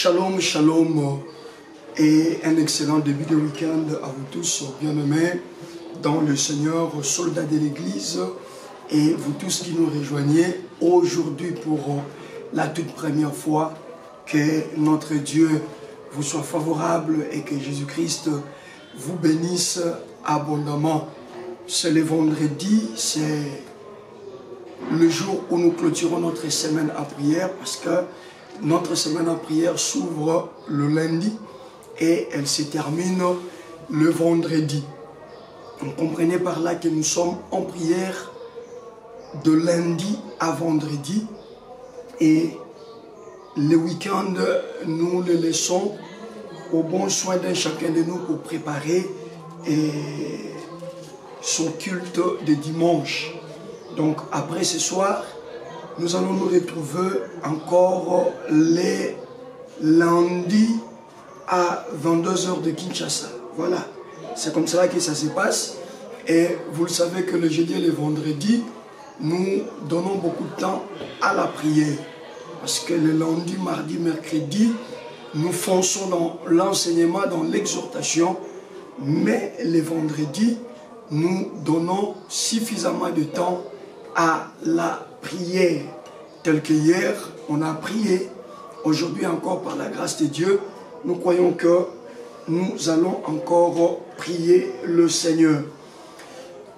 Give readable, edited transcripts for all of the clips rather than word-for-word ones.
Shalom, shalom et un excellent début de week-end à vous tous, bien-aimés dans le Seigneur, soldats de l'Église et vous tous qui nous rejoignez aujourd'hui pour la toute première fois. Que notre Dieu vous soit favorable et que Jésus-Christ vous bénisse abondamment. C'est le vendredi, c'est le jour où nous clôturons notre semaine à prière parce que notre semaine à prière s'ouvre le lundi et elle se termine le vendredi. Donc comprenez par là que nous sommes en prière de lundi à vendredi et le week-end, nous le laissons au bon soin d'un chacun de nous pour préparer son culte de dimanche. Donc après ce soir, nous allons nous retrouver encore les lundis à 22h de Kinshasa. Voilà, c'est comme ça que ça se passe. Et vous le savez que le jeudi et le vendredi, nous donnons beaucoup de temps à la prière. Parce que le lundi, mardi, mercredi, nous fonçons dans l'enseignement, dans l'exhortation. Mais le vendredi, nous donnons suffisamment de temps à la prière. Tel que hier, on a prié. Aujourd'hui encore, par la grâce de Dieu, nous croyons que nous allons encore prier le Seigneur.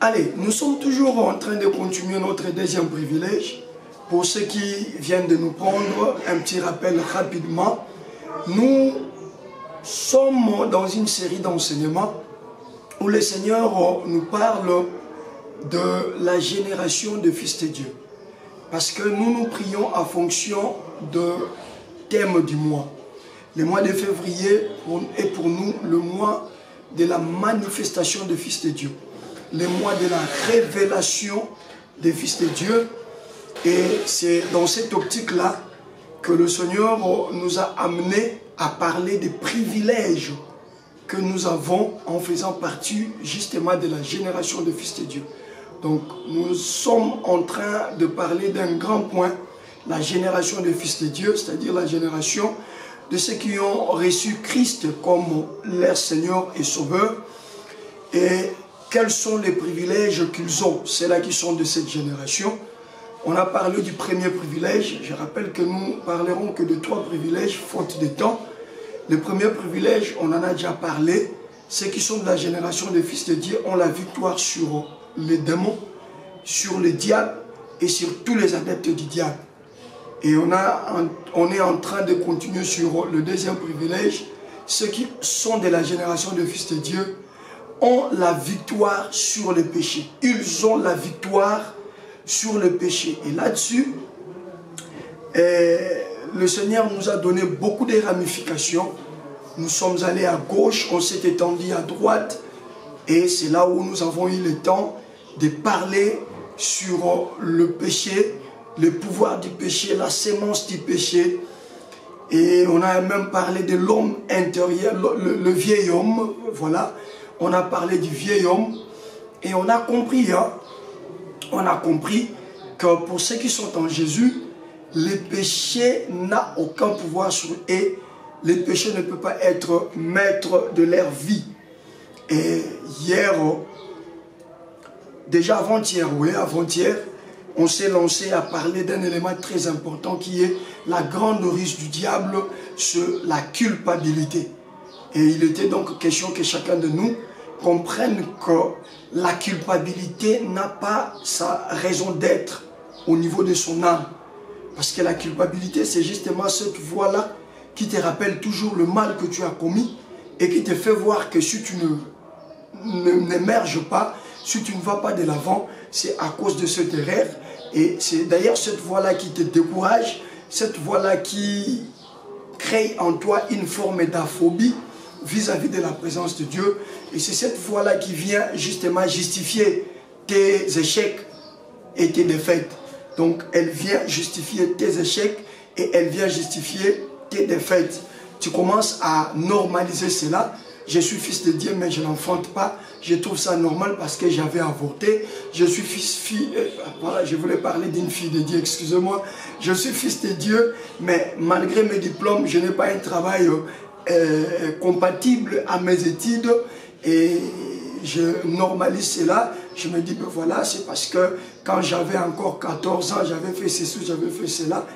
Allez, nous sommes toujours en train de continuer notre deuxième privilège. Pour ceux qui viennent de nous prendre, un petit rappel rapidement. Nous sommes dans une série d'enseignements où le Seigneur nous parle de la génération de fils de Dieu. Parce que nous prions en fonction de thème du mois. Le mois de février est pour nous le mois de la manifestation des fils de Dieu. Le mois de la révélation des fils de Dieu. Et c'est dans cette optique-là que le Seigneur nous a amenés à parler des privilèges que nous avons en faisant partie justement de la génération de fils de Dieu. Donc nous sommes en train de parler d'un grand point, la génération des fils de Dieu, c'est-à-dire la génération de ceux qui ont reçu Christ comme leur Seigneur et Sauveur. Et quels sont les privilèges qu'ils ont, ceux-là qui sont de cette génération. On a parlé du premier privilège. Je rappelle que nous parlerons que de 3 privilèges, faute de temps. Le premier privilège, on en a déjà parlé. Ceux qui sont de la génération des fils de Dieu ont la victoire sur les démons, sur le diable et sur tous les adeptes du diable. Et on est en train de continuer sur le deuxième privilège. Ceux qui sont de la génération des fils de Dieu ont la victoire sur le péché. Ils ont la victoire sur le péché. Et là-dessus, le Seigneur nous a donné beaucoup de ramifications. Nous sommes allés à gauche, on s'est étendu à droite. Et c'est là où nous avons eu le temps de parler sur le péché, le pouvoir du péché, la sémence du péché. Et on a même parlé de l'homme intérieur, le vieil homme. Voilà, on a parlé du vieil homme. Et on a compris, on a compris que pour ceux qui sont en Jésus, le péché n'a aucun pouvoir sur eux et le péché ne peut pas être maître de leur vie. Et hier, déjà avant-hier, on s'est lancé à parler d'un élément très important qui est la grande ruse du diable sur la culpabilité. Et il était donc question que chacun de nous comprenne que la culpabilité n'a pas sa raison d'être au niveau de son âme. Parce que la culpabilité, c'est justement cette voie-là qui te rappelle toujours le mal que tu as commis et qui te fait voir que si tu n'émerges pas, si tu ne vas pas de l'avant, c'est à cause de cette erreur. Et c'est d'ailleurs cette voie-là qui te décourage, cette voie-là qui crée en toi une forme d'aphobie vis-à-vis de la présence de Dieu. Et c'est cette voie-là qui vient justement justifier tes échecs et tes défaites. Donc elle vient justifier tes échecs et elle vient justifier tes défaites. Tu commences à normaliser cela je suis fils de Dieu, mais je n'enfante pas. Je trouve ça normal parce que j'avais avorté. Je suis voilà, je voulais parler d'une fille de Dieu, excusez-moi. Je suis fils de Dieu, mais malgré mes diplômes, je n'ai pas un travail compatible à mes études. Et je normalise cela. Je me dis, ben voilà, c'est parce que quand j'avais encore 14 ans, j'avais fait ceci, j'avais fait cela.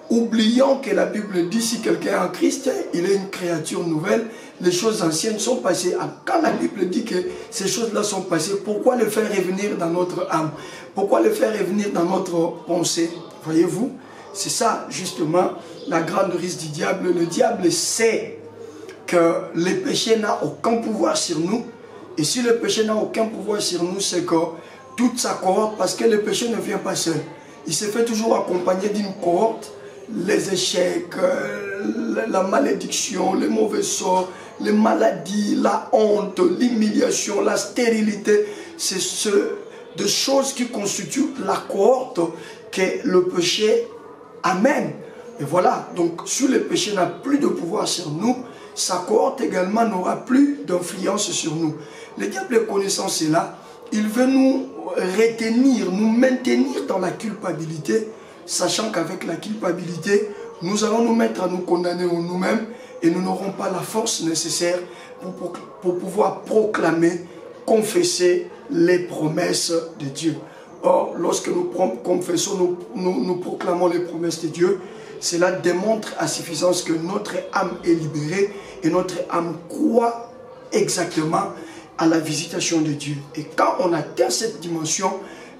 Oublions que la Bible dit, si quelqu'un est en Christ, il est une créature nouvelle, les choses anciennes sont passées. Quand la Bible dit que ces choses-là sont passées, pourquoi le faire revenir dans notre âme? Pourquoi le faire revenir dans notre pensée? Voyez-vous, c'est ça justement la grande risque du diable. Le diable sait que le péché n'a aucun pouvoir sur nous. Et si le péché n'a aucun pouvoir sur nous, c'est que toute sa cohorte, parce que le péché ne vient pas seul. Il se fait toujours accompagner d'une cohorte. Les échecs, la malédiction, les mauvais sorts, les maladies, la honte, l'humiliation, la stérilité, c'est des choses qui constituent la cohorte que le péché amène. Et voilà, donc si le péché n'a plus de pouvoir sur nous, sa cohorte également n'aura plus d'influence sur nous. Le diable connaissant cela, il veut nous retenir, nous maintenir dans la culpabilité, sachant qu'avec la culpabilité, nous allons nous mettre à nous condamner en nous-mêmes et nous n'aurons pas la force nécessaire pour pouvoir proclamer, confesser les promesses de Dieu. Or, lorsque nous confessons, nous proclamons les promesses de Dieu, cela démontre à suffisance que notre âme est libérée et notre âme croit exactement à la visitation de Dieu. Et quand on atteint cette dimension,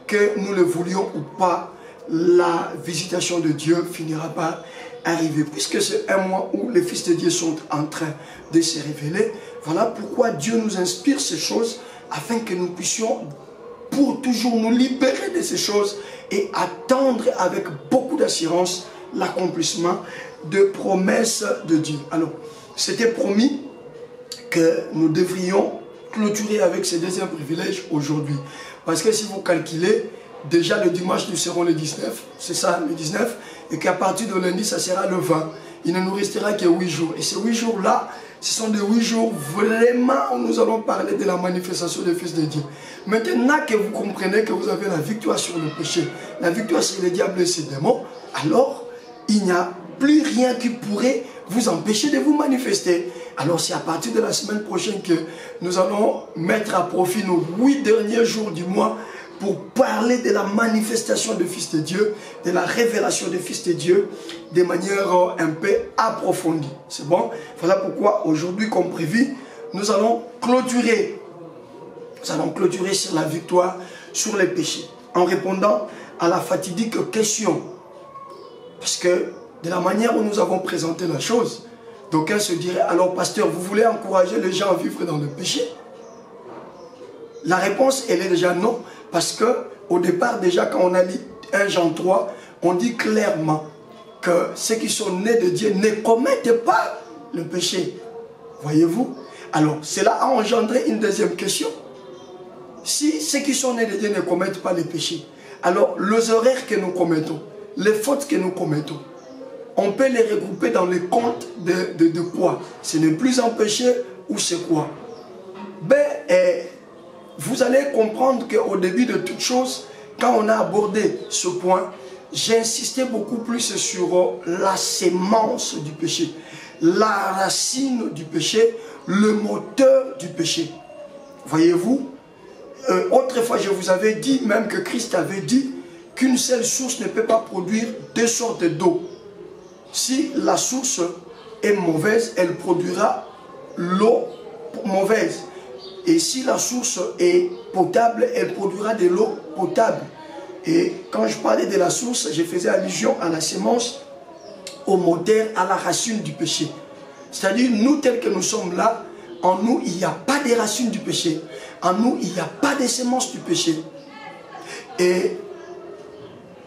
que nous le voulions ou pas, la visitation de Dieu finira par arriver. Puisque c'est un mois où les fils de Dieu sont en train de se révéler, voilà pourquoi Dieu nous inspire ces choses, afin que nous puissions pour toujours nous libérer de ces choses et attendre avec beaucoup d'assurance l'accomplissement de promesses de Dieu. Alors, c'était promis que nous devrions clôturer avec ce deuxième privilège aujourd'hui. Parce que si vous calculez, déjà le dimanche nous serons le 19, c'est ça le 19, et qu'à partir de lundi ça sera le 20. Il ne nous restera que 8 jours. Et ces 8 jours-là, ce sont des 8 jours vraiment où nous allons parler de la manifestation des fils de Dieu. Maintenant que vous comprenez que vous avez la victoire sur le péché, la victoire sur le diable et ses démons, alors il n'y a plus rien qui pourrait vous empêcher de vous manifester. Alors c'est à partir de la semaine prochaine que nous allons mettre à profit nos 8 derniers jours du mois pour parler de la manifestation des fils de Dieu, de la révélation des fils de Dieu, de manière un peu approfondie. C'est bon? Voilà pourquoi aujourd'hui, comme prévu, nous allons clôturer. Nous allons clôturer sur la victoire sur les péchés, en répondant à la fatidique question. Parce que de la manière où nous avons présenté la chose, d'aucuns se diraient, alors pasteur, vous voulez encourager les gens à vivre dans le péché? La réponse, elle est déjà non. Parce que au départ, déjà, quand on a lu 1 Jean 3, on dit clairement que ceux qui sont nés de Dieu ne commettent pas le péché. Voyez-vous? Alors, cela a engendré une deuxième question. Si ceux qui sont nés de Dieu ne commettent pas le péché, alors les erreurs que nous commettons, les fautes que nous commettons, on peut les regrouper dans les comptes de quoi? Ce n'est plus un péché ou c'est quoi? Vous allez comprendre qu'au début de toute chose, quand on a abordé ce point, j'ai insisté beaucoup plus sur la sémence du péché, la racine du péché, le moteur du péché. Voyez-vous, autrefois je vous avais dit, même que Christ avait dit, qu'une seule source ne peut pas produire deux sortes d'eau. Si la source est mauvaise, elle produira l'eau mauvaise. Et si la source est potable, elle produira de l'eau potable. Et quand je parlais de la source, je faisais allusion à la sémence, au moteur, à la racine du péché. C'est-à-dire, nous tels que nous sommes là, en nous, il n'y a pas de racines du péché. En nous, il n'y a pas de sémence du péché. Et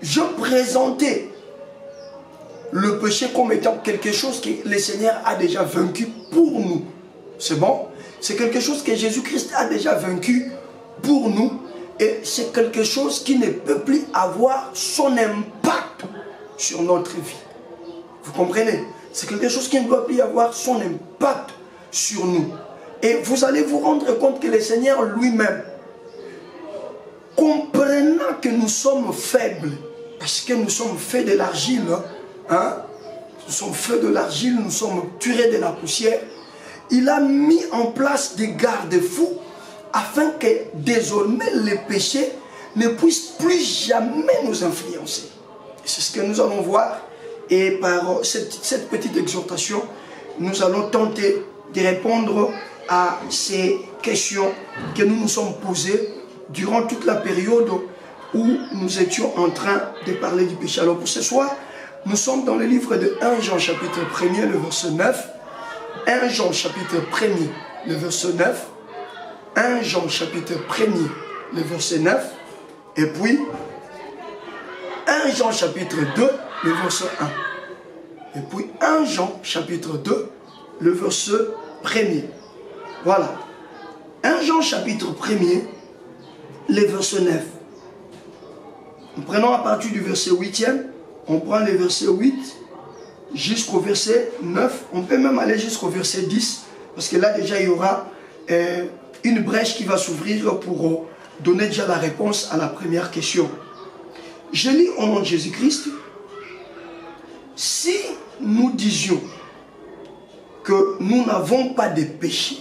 je présentais le péché comme étant quelque chose que le Seigneur a déjà vaincu pour nous. C'est bon? C'est quelque chose que Jésus-Christ a déjà vaincu pour nous. Et c'est quelque chose qui ne peut plus avoir son impact sur notre vie. Vous comprenez? C'est quelque chose qui ne doit plus avoir son impact sur nous. Et vous allez vous rendre compte que le Seigneur lui-même, comprenant que nous sommes faibles, parce que nous sommes faits de l'argile, hein, nous sommes faits de l'argile, nous sommes tirés de la poussière, il a mis en place des garde-fous afin que désormais les péchés ne puissent plus jamais nous influencer. C'est ce que nous allons voir. Et par cette petite exhortation, nous allons tenter de répondre à ces questions que nous nous sommes posées durant toute la période où nous étions en train de parler du péché. Alors pour ce soir, nous sommes dans le livre de 1 Jean chapitre 1er, le verset 9. 1 Jean chapitre 1er, le verset 9. 1 Jean chapitre 1er, le verset 9. Et puis 1 Jean chapitre 2, le verset 1. Et puis 1 Jean chapitre 2, le verset 1er. Voilà. 1 Jean chapitre 1er, le verset 9. Nous prenons à partir du verset 8e, on prend le verset 8 jusqu'au verset 9. On peut même aller jusqu'au verset 10, parce que là déjà il y aura une brèche qui va s'ouvrir pour donner déjà la réponse à la première question. Je lis au nom de Jésus-Christ. Si nous disions que nous n'avons pas de péché,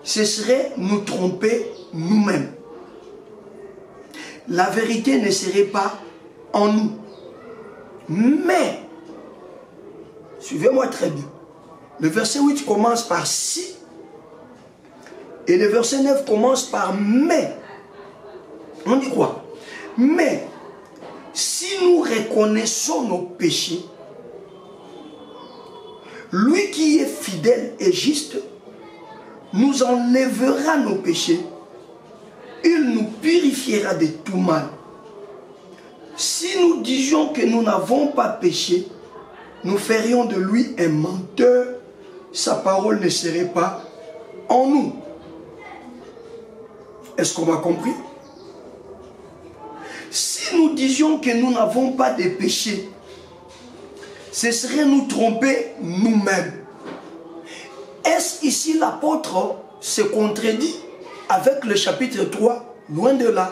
ce serait nous tromper nous-mêmes. La vérité ne serait pas en nous. Mais, suivez-moi très bien, le verset 8 commence par si, et le verset 9 commence par mais. On dit quoi? Mais, si nous reconnaissons nos péchés, lui qui est fidèle et juste, nous enlèvera nos péchés. Il nous purifiera de tout mal. Si nous disions que nous n'avons pas péché, nous ferions de lui un menteur. Sa parole ne serait pas en nous. Est-ce qu'on a compris? Si nous disions que nous n'avons pas de péché, ce serait nous tromper nous-mêmes. Est-ce ici l'apôtre se contredit avec le chapitre 3? Loin de là.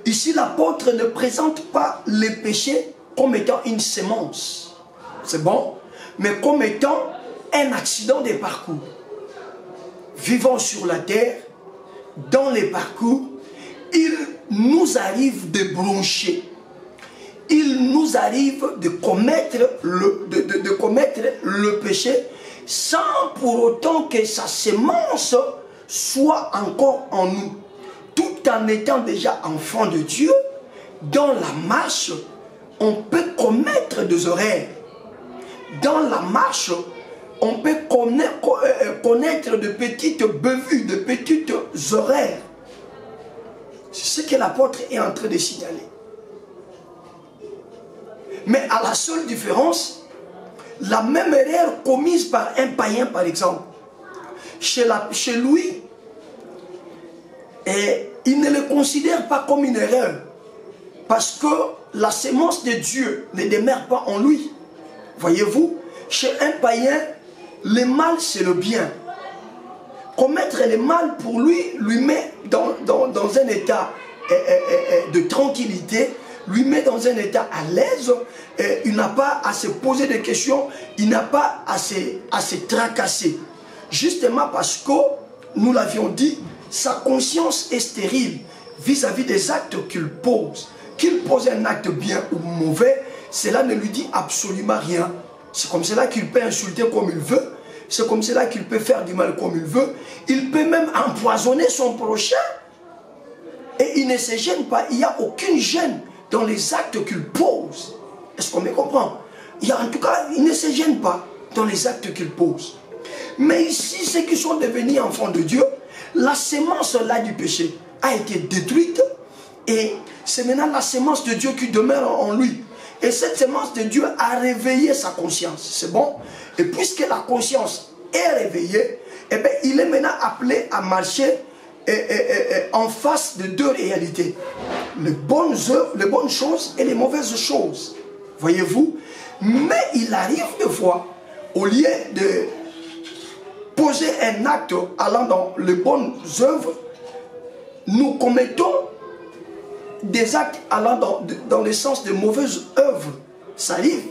Ici l'apôtre ne présente pas les péchés comme étant une sémence. C'est bon? Mais comme étant un accident de parcours. Vivant sur la terre, dans les parcours, il nous arrive de broncher. Il nous arrive de commettre le péché sans pour autant que sa sémence soit encore en nous. Tout en étant déjà enfant de Dieu, dans la marche, on peut commettre des erreurs. Dans la marche, on peut connaître de petites bévues, de petites erreurs. C'est ce que l'apôtre est en train de signaler. Mais à la seule différence, la même erreur commise par un païen, par exemple, chez lui, et il ne le considère pas comme une erreur, parce que la sémence de Dieu ne demeure pas en lui. Voyez-vous, chez un païen, le mal c'est le bien. Commettre le mal pour lui met dans un état de tranquillité, lui met dans un état à l'aise, il n'a pas à se poser des questions, il n'a pas à se tracasser. Justement parce que, nous l'avions dit, sa conscience est stérile vis-à-vis des actes qu'il pose. Qu'il pose un acte bien ou mauvais, cela ne lui dit absolument rien. C'est comme cela qu'il peut insulter comme il veut, c'est comme cela qu'il peut faire du mal comme il veut, il peut même empoisonner son prochain et il ne se gêne pas, il n'y a aucune gêne dans les actes qu'il pose. Est-ce qu'on me comprend? En tout cas, il ne se gêne pas dans les actes qu'il pose. Mais ici, ceux qui sont devenus enfants de Dieu, la sémence là du péché a été détruite et c'est maintenant la sémence de Dieu qui demeure en lui. Et cette sémence de Dieu a réveillé sa conscience. C'est bon? Et puisque la conscience est réveillée, eh bien, il est maintenant appelé à marcher en face de deux réalités. Les bonnes œuvres, les bonnes choses et les mauvaises choses. Voyez-vous? Mais il arrive des fois, au lieu de poser un acte allant dans les bonnes œuvres, nous commettons des actes allant dans le sens de mauvaises œuvres. Ça arrive.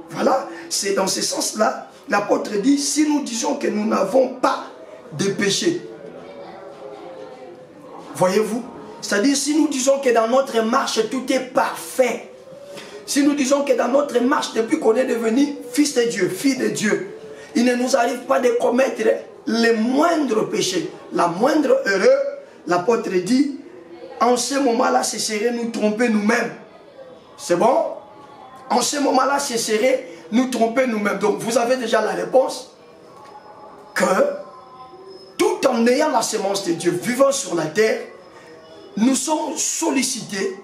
Voilà, c'est dans ce sens-là, l'apôtre dit, si nous disons que nous n'avons pas de péché, voyez-vous, c'est-à-dire si nous disons que dans notre marche tout est parfait, si nous disons que dans notre marche depuis qu'on est devenu fils de Dieu, fille de Dieu, il ne nous arrive pas de commettre les moindres péchés, la moindre erreur, l'apôtre dit, en ce moment-là, ce serait nous tromper nous-mêmes. C'est bon? En ce moment-là, ce serait nous tromper nous-mêmes. Donc, vous avez déjà la réponse que tout en ayant la sémence de Dieu, vivant sur la terre, nous sommes sollicités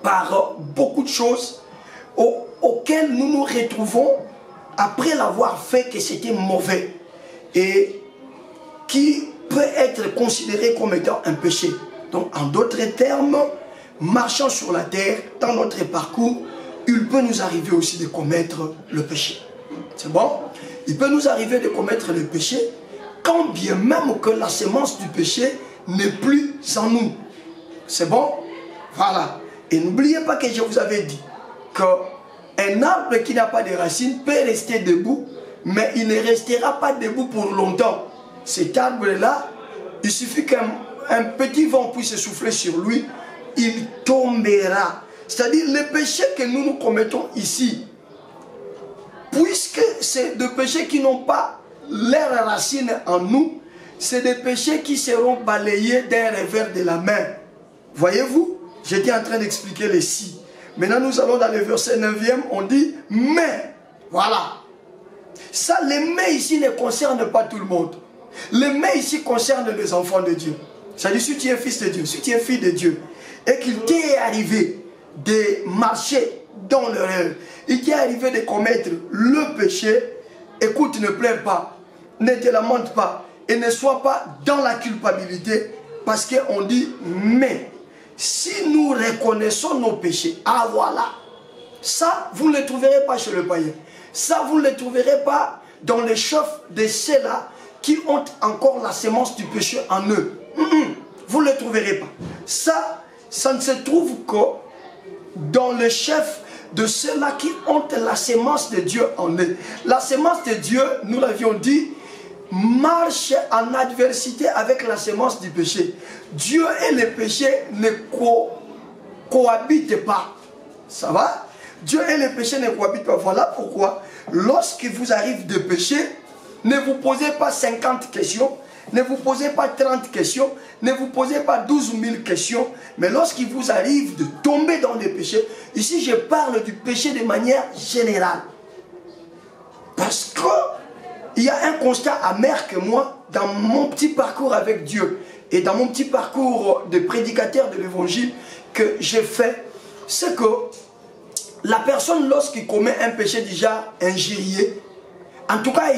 par beaucoup de choses auxquelles nous nous retrouvons après l'avoir fait que c'était mauvais et qui peut être considéré comme étant un péché. Donc, en d'autres termes, marchant sur la terre, dans notre parcours, il peut nous arriver aussi de commettre le péché. C'est bon? Il peut nous arriver de commettre le péché, quand bien même que la sémence du péché n'est plus en nous. C'est bon? Voilà. Et n'oubliez pas que je vous avais dit qu'un arbre qui n'a pas de racines peut rester debout, mais il ne restera pas debout pour longtemps. Cet arbre-là, il suffit qu'un petit vent puisse souffler sur lui, il tombera. C'est-à-dire les péchés que nous commettons ici, puisque c'est des péchés qui n'ont pas leurs racines en nous, c'est des péchés qui seront balayés d'un revers de la main. Voyez-vous, j'étais en train d'expliquer les si. Maintenant nous allons dans le verset 9e, on dit « mais ». Voilà. Ça, les mais ici ne concernent pas tout le monde. Les mais ici concernent les enfants de Dieu. C'est-à-dire si tu es fils de Dieu, si tu es fille de Dieu, et qu'il t'est arrivé de marcher dans l'erreur, il t'est arrivé de commettre le péché, écoute, ne pleure pas, ne te lamente pas, et ne sois pas dans la culpabilité, parce qu'on dit « mais ». Si nous reconnaissons nos péchés, ah voilà, ça vous ne le trouverez pas chez le païen. Ça vous ne le trouverez pas dans les chefs de ceux-là qui ont encore la sémence du péché en eux. Vous ne le trouverez pas. Ça ne se trouve que dans les chefs de ceux-là qui ont la sémence de Dieu en eux. La sémence de Dieu, nous l'avions dit, marche en adversité avec la sémence du péché. Dieu et le péché ne cohabitent pas. Ça va? Dieu et le péché ne cohabitent pas. Voilà pourquoi, lorsqu'il vous arrive de pécher, ne vous posez pas 50 questions, ne vous posez pas 30 questions, ne vous posez pas 12 000 questions, mais lorsqu'il vous arrive de tomber dans le péché, ici je parle du péché de manière générale. Parce que il y a un constat amer que moi, dans mon petit parcours avec Dieu et dans mon petit parcours de prédicateur de l'évangile que j'ai fait, c'est que la personne, lorsqu'il commet un péché déjà injurié, en tout cas,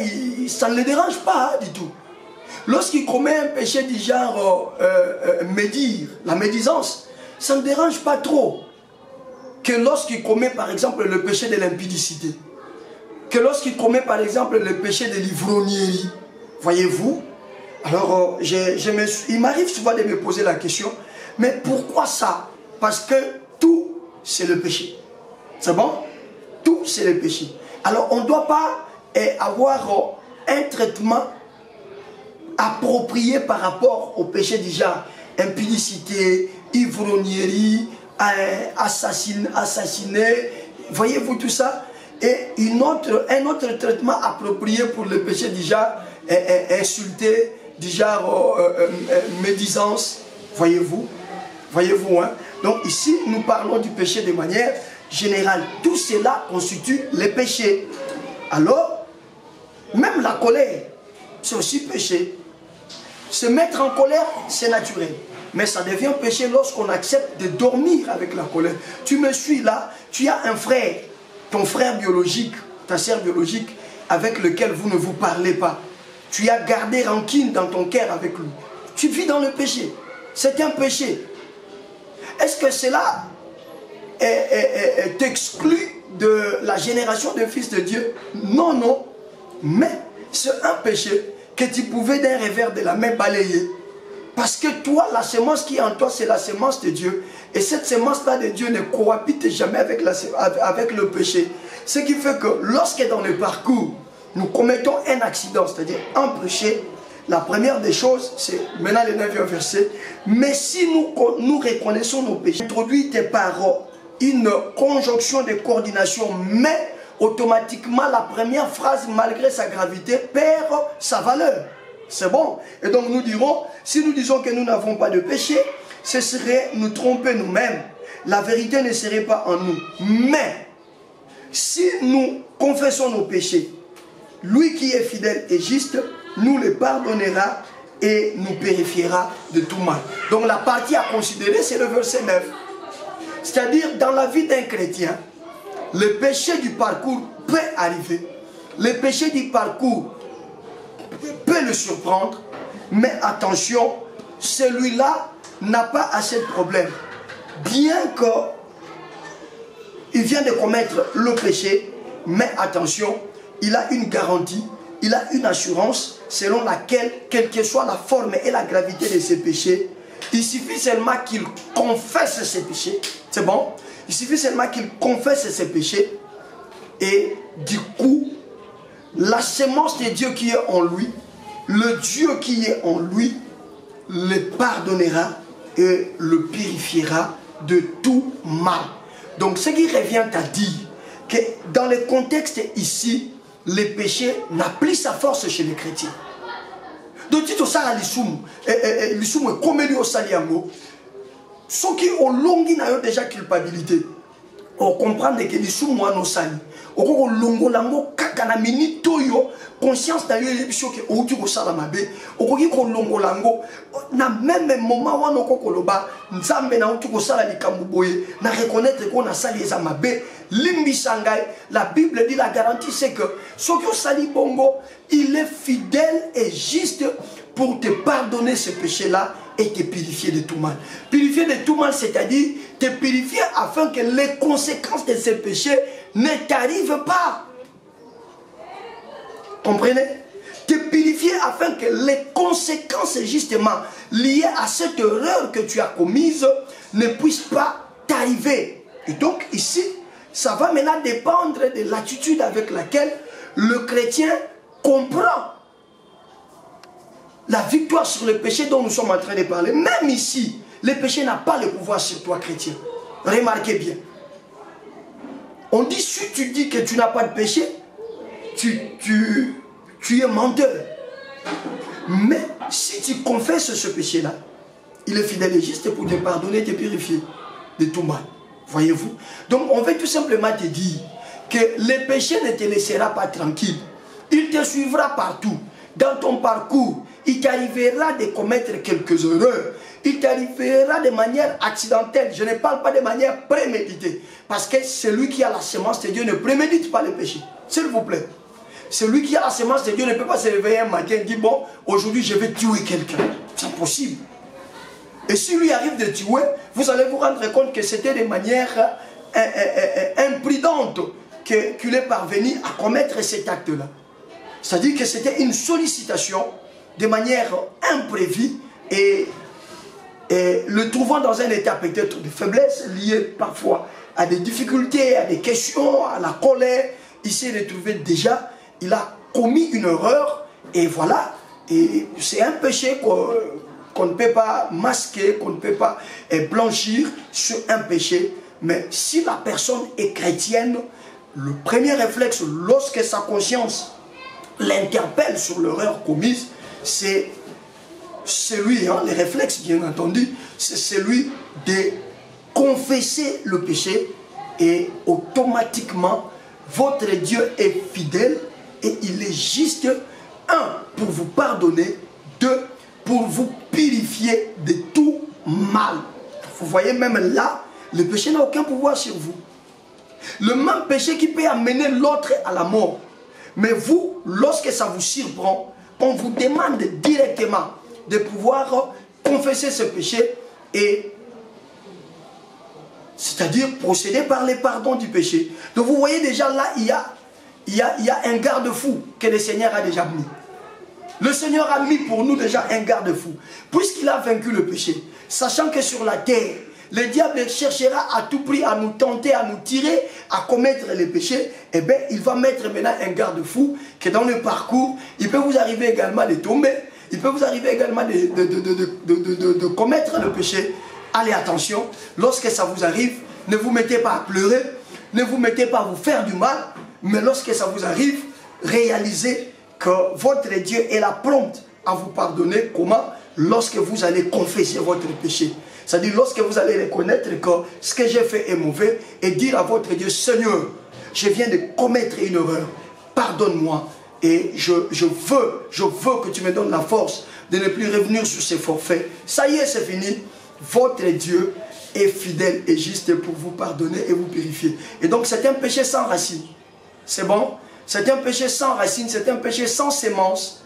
ça ne le dérange pas du tout. Lorsqu'il commet un péché du genre médire, la médisance, ça ne dérange pas trop que lorsqu'il commet par exemple le péché de l'impudicité, que lorsqu'il commet par exemple le péché de l'ivrognerie, voyez-vous. Alors il m'arrive souvent de me poser la question, mais pourquoi ça? Parce que tout c'est le péché. C'est bon? Tout c'est le péché. Alors on ne doit pas avoir un traitement approprié par rapport au péché du genre impudicité, ivrognerie, assassiner, voyez-vous tout ça? Et un autre traitement approprié pour le péché du genre insulter, du genre médisance, voyez-vous? Voyez-vous, hein? Donc ici, nous parlons du péché de manière générale. Tout cela constitue le péché. Alors, même la colère, c'est aussi péché. Se mettre en colère, c'est naturel. Mais ça devient péché lorsqu'on accepte de dormir avec la colère. Tu me suis là, tu as un frère, ton frère biologique, ta sœur biologique, avec lequel vous ne vous parlez pas. Tu as gardé rancune dans ton cœur avec lui. Tu vis dans le péché. C'est un péché. Est-ce que cela t'exclut de la génération des fils de Dieu? Non, non. Mais c'est un péché que tu pouvais d'un revers de la main balayer. Parce que toi, la semence qui est en toi, c'est la semence de Dieu. Et cette semence-là de Dieu ne cohabite jamais avec le péché. Ce qui fait que lorsque dans le parcours, nous commettons un accident, c'est-à-dire un péché, la première des choses, c'est maintenant le 9e verset, mais si nous reconnaissons nos péchés, introduite par une conjonction de coordination, mais automatiquement la première phrase, malgré sa gravité, perd sa valeur. C'est bon. Et donc nous dirons, si nous disons que nous n'avons pas de péché, ce serait nous tromper nous-mêmes. La vérité ne serait pas en nous. Mais, si nous confessons nos péchés, lui qui est fidèle et juste, nous les pardonnera et nous purifiera de tout mal. Donc la partie à considérer, c'est le verset 9. C'est-à-dire, dans la vie d'un chrétien, le péché du parcours peut arriver. Le péché du parcours peut le surprendre, mais attention, celui-là n'a pas assez de problème. Bien qu'il vient de commettre le péché, mais attention, il a une garantie, il a une assurance selon laquelle, quelle que soit la forme et la gravité de ses péchés, il suffit seulement qu'il confesse ses péchés. C'est bon? Il suffit seulement qu'il confesse ses péchés et du coup, la semence de Dieu qui est en lui, le Dieu qui est en lui, le pardonnera et le purifiera de tout mal. Donc ce qui revient à dire que dans le contexte ici, le péché n'a plus sa force chez les chrétiens. Donc tu te sers à l'issoum, l'issoum est comme lui au saliango. Ceux qui ont longi n'a déjà culpabilité. On comprend que l'issoum moi nos sali. On longo lango kakana minito yo conscience d'ailleurs les biso que au tu ko sala mabe. On ko longo lango na même moment wana ko koloba nzambe na tu ko sala likambo boye na reconnaître qu'on a sali za mabe. Limbi Shanghai, la Bible dit, la garantie c'est que ce que sali bongo, il est fidèle et juste pour te pardonner ce péché-là et te purifier de tout mal. Purifier de tout mal, c'est-à-dire te purifier afin que les conséquences de ce péché ne t'arrivent pas. Comprenez? Te purifier afin que les conséquences justement liées à cette erreur que tu as commise ne puissent pas t'arriver. Et donc ici, ça va maintenant dépendre de l'attitude avec laquelle le chrétien comprend la victoire sur le péché dont nous sommes en train de parler. Même ici, le péché n'a pas le pouvoir sur toi, chrétien. Remarquez bien. On dit, si tu dis que tu n'as pas de péché, tu es menteur. Mais si tu confesses ce péché-là, il est fidèle et juste pour te pardonner et te purifier de tout mal. Voyez-vous? Donc on veut tout simplement te dire que le péché ne te laissera pas tranquille. Il te suivra partout. Dans ton parcours, il t'arrivera de commettre quelques erreurs. Il t'arrivera de manière accidentelle. Je ne parle pas de manière préméditée. Parce que celui qui a la semence de Dieu ne prémédite pas le péché. S'il vous plaît. Celui qui a la semence de Dieu ne peut pas se réveiller un matin et dire, bon, aujourd'hui je vais tuer quelqu'un. C'est impossible. Et si lui arrive de tuer, vous allez vous rendre compte que c'était de manière imprudente qu'il est parvenu à commettre cet acte-là. C'est-à-dire que c'était une sollicitation de manière imprévue et le trouvant dans un état peut-être de faiblesse lié parfois à des difficultés, à des questions, à la colère. Il s'est retrouvé déjà, il a commis une erreur et voilà, et c'est un péché qu'on ne peut pas masquer, qu'on ne peut pas blanchir sur un péché. Mais si la personne est chrétienne, le premier réflexe lorsque sa conscience l'interpelle sur l'erreur commise, c'est celui, le réflexe bien entendu, c'est celui de confesser le péché et automatiquement votre Dieu est fidèle et il est juste, un, pour vous pardonner, deux, pour vous purifier de tout mal. Vous voyez même là, le péché n'a aucun pouvoir sur vous. Le même péché qui peut amener l'autre à la mort. Mais vous, lorsque ça vous surprend, on vous demande directement de pouvoir confesser ce péché et c'est-à-dire procéder par les pardons du péché. Donc vous voyez déjà là, il y a un garde-fou que le Seigneur a déjà mis. Le Seigneur a mis pour nous déjà un garde-fou. Puisqu'il a vaincu le péché, sachant que sur la terre, le diable cherchera à tout prix à nous tenter, à nous tirer, à commettre les péchés, eh bien, il va mettre maintenant un garde-fou que dans le parcours, il peut vous arriver également de tomber, il peut vous arriver également de commettre le péché. Allez, attention, lorsque ça vous arrive, ne vous mettez pas à pleurer, ne vous mettez pas à vous faire du mal, mais lorsque ça vous arrive, réalisez que votre Dieu est là prompte à vous pardonner. Comment? Lorsque vous allez confesser votre péché. C'est-à-dire lorsque vous allez reconnaître que ce que j'ai fait est mauvais et dire à votre Dieu, Seigneur, je viens de commettre une erreur, pardonne-moi et je veux que tu me donnes la force de ne plus revenir sur ces forfaits. Ça y est, c'est fini. Votre Dieu est fidèle et juste pour vous pardonner et vous purifier. Et donc c'est un péché sans racine. C'est bon? C'est un péché sans racine, c'est un péché sans sémence.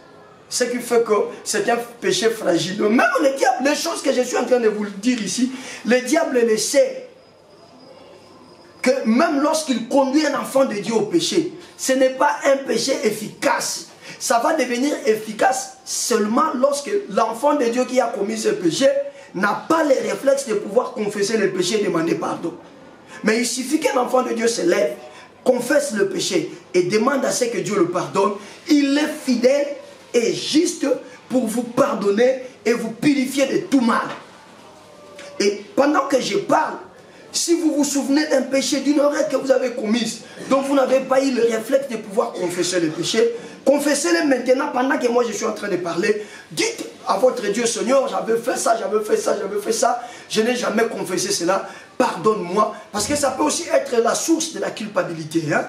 Ce qui fait que c'est un péché fragile. Même le diable, les choses que je suis en train de vous dire ici, le diable le sait. Que même lorsqu'il conduit un enfant de Dieu au péché, ce n'est pas un péché efficace. Ça va devenir efficace seulement lorsque l'enfant de Dieu qui a commis ce péché n'a pas les réflexes de pouvoir confesser le péché et demander pardon. Mais il suffit qu'un enfant de Dieu se lève, confesse le péché et demande à ce que Dieu le pardonne. Il est fidèle et juste pour vous pardonner et vous purifier de tout mal. Et pendant que je parle, si vous vous souvenez d'un péché, d'une erreur que vous avez commise, dont vous n'avez pas eu le réflexe de pouvoir confesser le péché, confessez-le maintenant pendant que moi je suis en train de parler. Dites à votre Dieu, Seigneur, j'avais fait ça, j'avais fait ça, j'avais fait ça, je n'ai jamais confessé cela, pardonne-moi. Parce que ça peut aussi être la source de la culpabilité. Hein?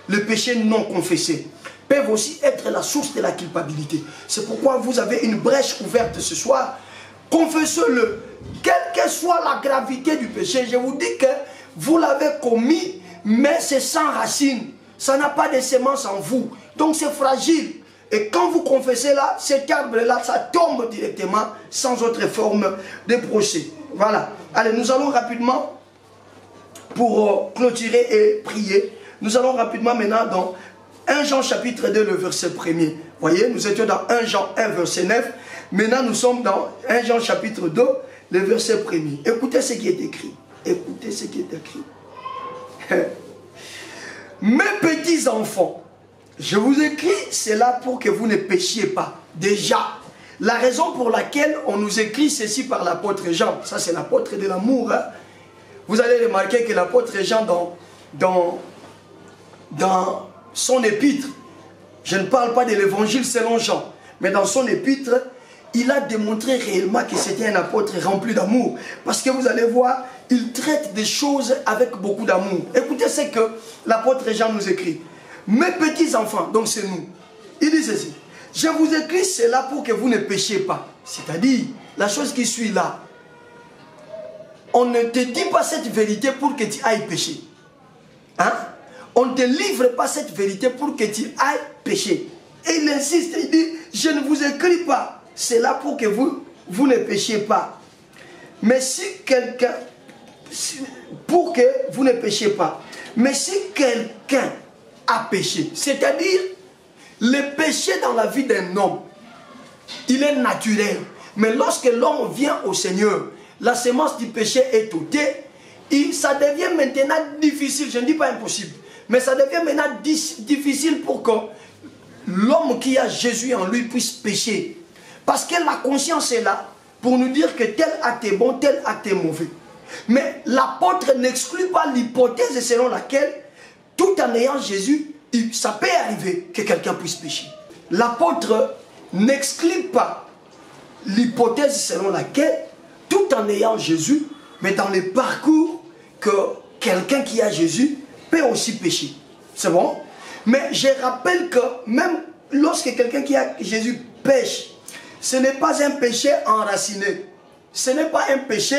Le péché non confessé peuvent aussi être la source de la culpabilité. C'est pourquoi vous avez une brèche ouverte ce soir. Confessez-le. Quelle que soit la gravité du péché, je vous dis que vous l'avez commis, mais c'est sans racine. Ça n'a pas de semence en vous. Donc c'est fragile. Et quand vous confessez là, cet arbre-là, ça tombe directement sans autre forme de procès. Voilà. Allez, nous allons rapidement, pour clôturer et prier, nous allons rapidement maintenant dans 1 Jean chapitre 2, le verset 1er. Voyez, nous étions dans 1 Jean 1, verset 9. Maintenant, nous sommes dans 1 Jean chapitre 2, le verset 1er. Écoutez ce qui est écrit. Écoutez ce qui est écrit. Mes petits enfants, je vous écris cela pour que vous ne péchiez pas. Déjà, la raison pour laquelle on nous écrit ceci par l'apôtre Jean, ça c'est l'apôtre de l'amour. Hein? Vous allez remarquer que l'apôtre Jean dans son épître, je ne parle pas de l'évangile selon Jean, mais dans son épître, il a démontré réellement que c'était un apôtre rempli d'amour. Parce que vous allez voir, il traite des choses avec beaucoup d'amour. Écoutez ce que l'apôtre Jean nous écrit. Mes petits enfants, donc c'est nous. Il dit ceci. Je vous écris cela pour que vous ne péchiez pas. C'est-à-dire, la chose qui suit là. On ne te dit pas cette vérité pour que tu ailles pécher. Hein? On ne te livre pas cette vérité pour que tu ailles pécher. Et il insiste, il dit, je ne vous écris pas. C'est là pour que vous ne péchiez pas. Mais si quelqu'un, pour que vous ne péchiez pas. Mais si quelqu'un a péché, c'est-à-dire le péché dans la vie d'un homme, il est naturel. Mais lorsque l'homme vient au Seigneur, la semence du péché est ôtée, ça devient maintenant difficile, je ne dis pas impossible, mais ça devient maintenant difficile pour que l'homme qui a Jésus en lui puisse pécher. Parce que la conscience est là pour nous dire que tel acte est bon, tel acte est mauvais. Mais l'apôtre n'exclut pas l'hypothèse selon laquelle, tout en ayant Jésus, ça peut arriver que quelqu'un puisse pécher. L'apôtre n'exclut pas l'hypothèse selon laquelle, tout en ayant Jésus, mais dans le parcours, que quelqu'un qui a Jésus peut aussi pécher. C'est bon? Mais je rappelle que même lorsque quelqu'un qui a Jésus pêche, ce n'est pas un péché enraciné. Ce n'est pas un péché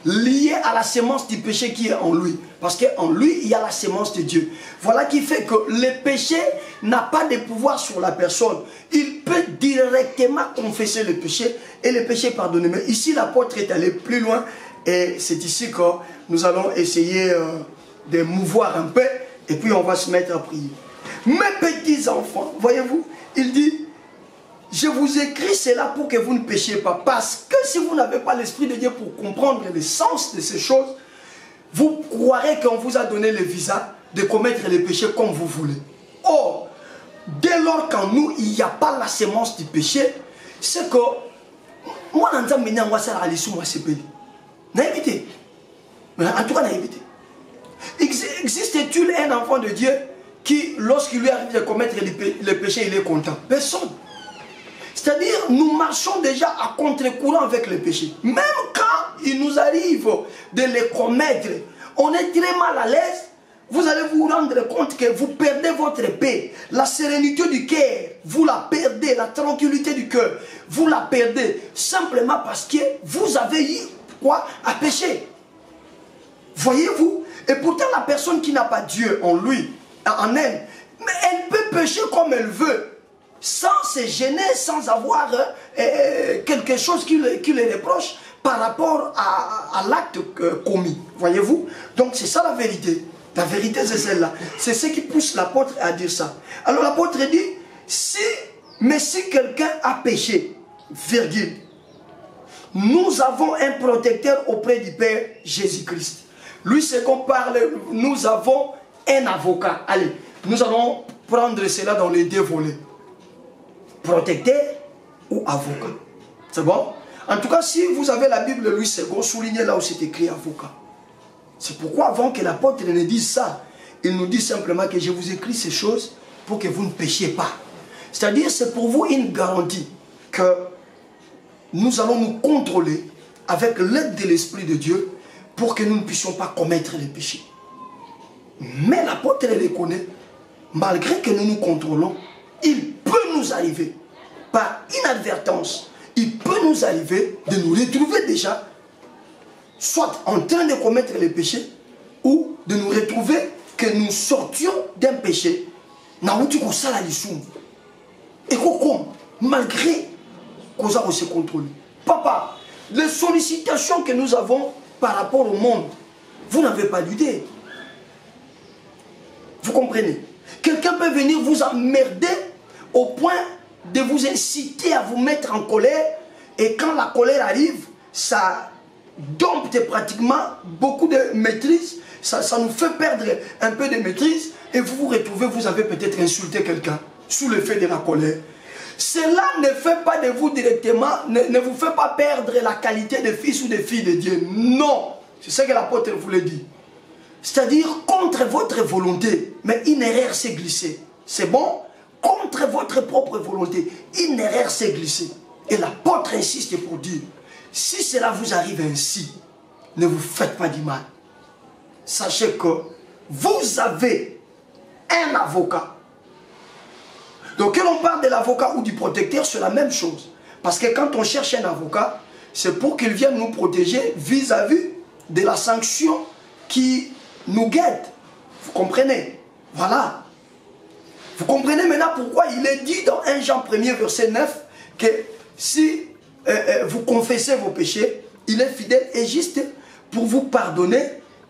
lié à la sémence du péché qui est en lui. Parce qu'en lui, il y a la sémence de Dieu. Voilà qui fait que le péché n'a pas de pouvoir sur la personne. Il peut directement confesser le péché et le péché pardonné. Mais ici, l'apôtre est allé plus loin. Et c'est ici que nous allons essayer de mouvoir un peu. Et puis on va se mettre à prier. Mes petits enfants, voyez-vous, il dit, je vous écris cela pour que vous ne péchiez pas. Parce que si vous n'avez pas l'Esprit de Dieu pour comprendre le sens de ces choses, vous croirez qu'on vous a donné le visa de commettre les péchés comme vous voulez. Or, dès lors qu'en nous, il n'y a pas la sémence du péché, c'est que moi, en tout cas, existe-t-il un enfant de Dieu qui, lorsqu'il lui arrive de commettre le péché, il est content? Personne. C'est-à-dire, nous marchons déjà à contre-courant avec le péché. Même quand il nous arrive de les commettre, on est très mal à l'aise. Vous allez vous rendre compte que vous perdez votre paix. La sérénité du cœur, vous la perdez. La tranquillité du cœur, vous la perdez. Simplement parce que vous avez eu quoi? À pécher. Voyez-vous? Et pourtant, la personne qui n'a pas Dieu en lui, en elle, mais elle peut pécher comme elle veut. Sans se gêner, sans avoir quelque chose qui le reproche par rapport à l'acte commis. Voyez-vous? Donc c'est ça la vérité. La vérité c'est celle-là. C'est ce qui pousse l'apôtre à dire ça. Alors l'apôtre dit, mais si quelqu'un a péché, virgule, nous avons un protecteur auprès du Père, Jésus-Christ. Lui, c'est qu'on parle, nous avons un avocat. Allez, nous allons prendre cela dans les deux volets. Protecteur ou avocat. C'est bon? En tout cas, si vous avez la Bible Louis II, soulignez là où c'est écrit avocat. C'est pourquoi avant que l'apôtre ne dise ça, il nous dit simplement que je vous écris ces choses pour que vous ne péchiez pas. C'est-à-dire, c'est pour vous une garantie que nous allons nous contrôler avec l'aide de l'Esprit de Dieu pour que nous ne puissions pas commettre les péchés. Mais l'apôtre les connaît, malgré que nous nous contrôlons, il peut nous arriver, par inadvertance, il peut nous arriver de nous retrouver déjà, soit en train de commettre les péchés, ou de nous retrouver que nous sortions d'un péché. Et malgré qu'on a aussi contrôlé. Papa, les sollicitations que nous avons par rapport au monde, vous n'avez pas d'idée. Vous comprenez? Quelqu'un peut venir vous emmerder au point de vous inciter à vous mettre en colère. Et quand la colère arrive, ça dompte pratiquement beaucoup de maîtrise. Ça nous fait perdre un peu de maîtrise. Et vous vous retrouvez, vous avez peut-être insulté quelqu'un sous l'effet de la colère. Cela ne fait pas de vous directement, ne vous fait pas perdre la qualité de fils ou de fille de Dieu. Non. C'est ce que l'apôtre voulait dire. C'est-à-dire contre votre volonté. Mais une erreur s'est glissée. C'est bon? Contre votre propre volonté. Une erreur s'est glissée. Et l'apôtre insiste pour dire, si cela vous arrive ainsi, ne vous faites pas du mal. Sachez que vous avez un avocat. Donc, quand on parle de l'avocat ou du protecteur, c'est la même chose. Parce que quand on cherche un avocat, c'est pour qu'il vienne nous protéger vis-à-vis de la sanction qui nous guette. Vous comprenez? Voilà. Vous comprenez maintenant pourquoi il est dit dans 1 Jean 1er verset 9 que si vous confessez vos péchés, il est fidèle et juste pour vous pardonner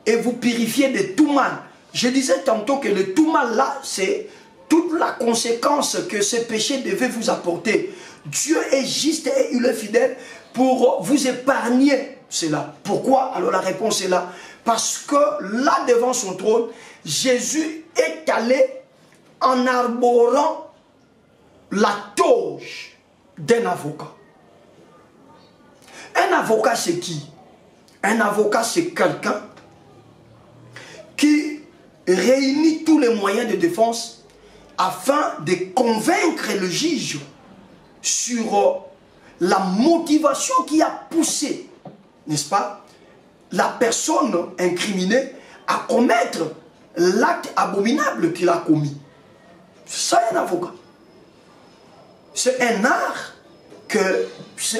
et vous purifier de tout mal. Je disais tantôt que le tout mal là, c'est toute la conséquence que ce péché devait vous apporter. Dieu est juste et il est fidèle pour vous épargner cela. Pourquoi? Alors la réponse est là. Parce que là devant son trône, Jésus est allé en arborant la toge d'un avocat. Un avocat c'est qui? Un avocat c'est quelqu'un qui réunit tous les moyens de défense afin de convaincre le juge sur la motivation qui a poussé, n'est-ce pas, la personne incriminée à commettre l'acte abominable qu'il a commis. C'est ça un avocat. C'est un art que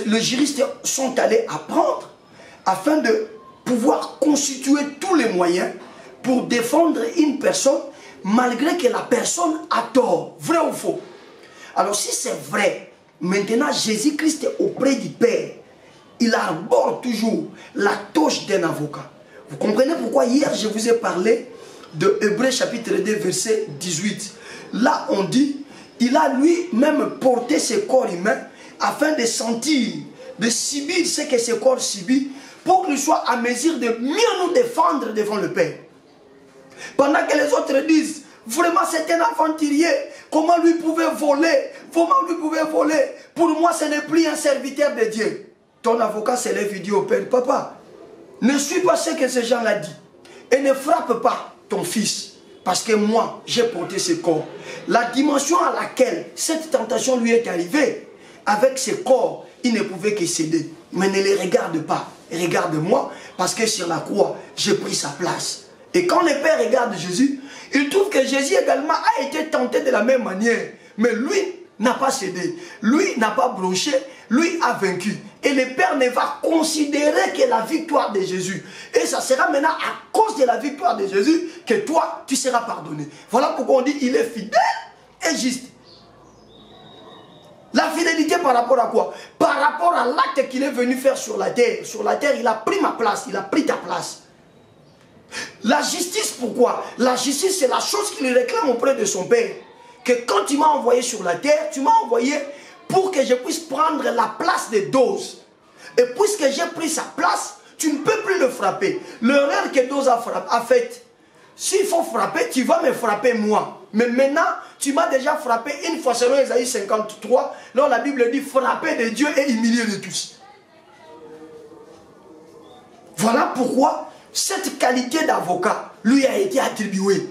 les juristes sont allés apprendre afin de pouvoir constituer tous les moyens pour défendre une personne malgré que la personne a tort. Vrai ou faux? Alors si c'est vrai, maintenant Jésus-Christ est auprès du Père. Il arbore toujours la toge d'un avocat. Vous comprenez pourquoi hier je vous ai parlé de Hébreux chapitre 2 verset 18. Là on dit il a lui-même porté ce corps humain afin de sentir, de subir ce que ce corps subit, pour qu'il soit à mesure de mieux nous défendre devant le Père. Pendant que les autres disent, vraiment c'est un aventurier, comment lui pouvait voler, comment lui pouvait voler, pour moi ce n'est plus un serviteur de Dieu. Ton avocat se lève et dit au Père, papa, ne suis pas ce que ces gens-là disent, et ne frappe pas ton fils, parce que moi j'ai porté ce corps. La dimension à laquelle cette tentation lui est arrivée, avec ce corps, il ne pouvait que céder. Mais ne les regarde pas, regarde-moi, parce que sur la croix, j'ai pris sa place. Et quand le Père regarde Jésus, il trouve que Jésus également a été tenté de la même manière. Mais lui n'a pas cédé, lui n'a pas bronché, lui a vaincu. Et le Père ne va considérer que la victoire de Jésus. Et ça sera maintenant à cause de la victoire de Jésus que toi, tu seras pardonné. Voilà pourquoi on dit il est fidèle et juste. La fidélité par rapport à quoi? Par rapport à l'acte qu'il est venu faire sur la terre. Sur la terre, il a pris ma place, il a pris ta place. La justice, pourquoi? La justice, c'est la chose qu'il réclame auprès de son Père. Que quand tu m'as envoyé sur la terre, tu m'as envoyé pour que je puisse prendre la place de Dose. Et puisque j'ai pris sa place, tu ne peux plus le frapper. L'erreur que Dose a faite, s'il faut frapper, tu vas me frapper moi. Mais maintenant, tu m'as déjà frappé une fois selon Ésaïe 53. Là, la Bible dit frapper de Dieu et humilier de tous. Voilà pourquoi cette qualité d'avocat lui a été attribuée.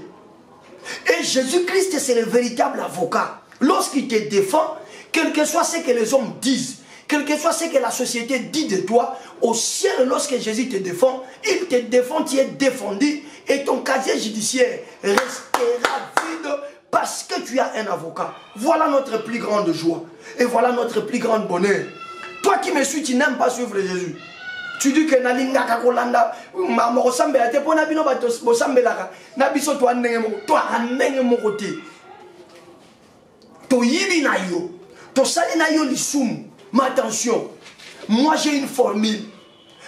Et Jésus-Christ, c'est le véritable avocat. Lorsqu'il te défend, quel que soit ce que les hommes disent, quel que soit ce que la société dit de toi, au ciel, lorsque Jésus te défend, il te défend, tu es défendu, et ton casier judiciaire restera vide parce que tu as un avocat. Voilà notre plus grande joie. Et voilà notre plus grand bonheur. Toi qui me suis, tu n'aimes pas suivre Jésus. Tu dis que nalinga kakolanda mama osambela te pona bino ba bosambelaka na biso to andenge moko te to yibi na yo to sali na yo lisumu. Mais attention, moi j'ai une formule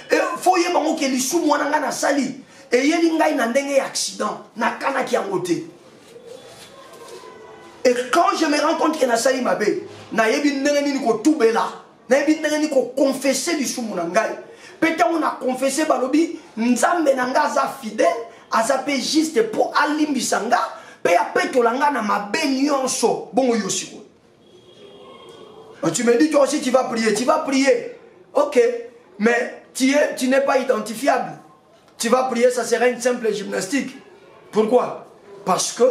et faut yeba ngo ke lisumu wana nga na sali et yeli ngai na ndenge accident na kana ki angote. Et quand je me rends compte que na sali mabe na yebi ndenge ni ko tubela na yebi ndenge ni ko confesser lisumu na ngai. Peut-être on a confessé balobi nzambe nanga aza fidèle azape juste pour alimbisanga pe apetolanga na mabe nyonso bongo yosiko. Tu me dis toi aussi tu vas prier. OK, mais tu n'es pas identifiable. Tu vas prier, ça serait une simple gymnastique. Pourquoi? Parce que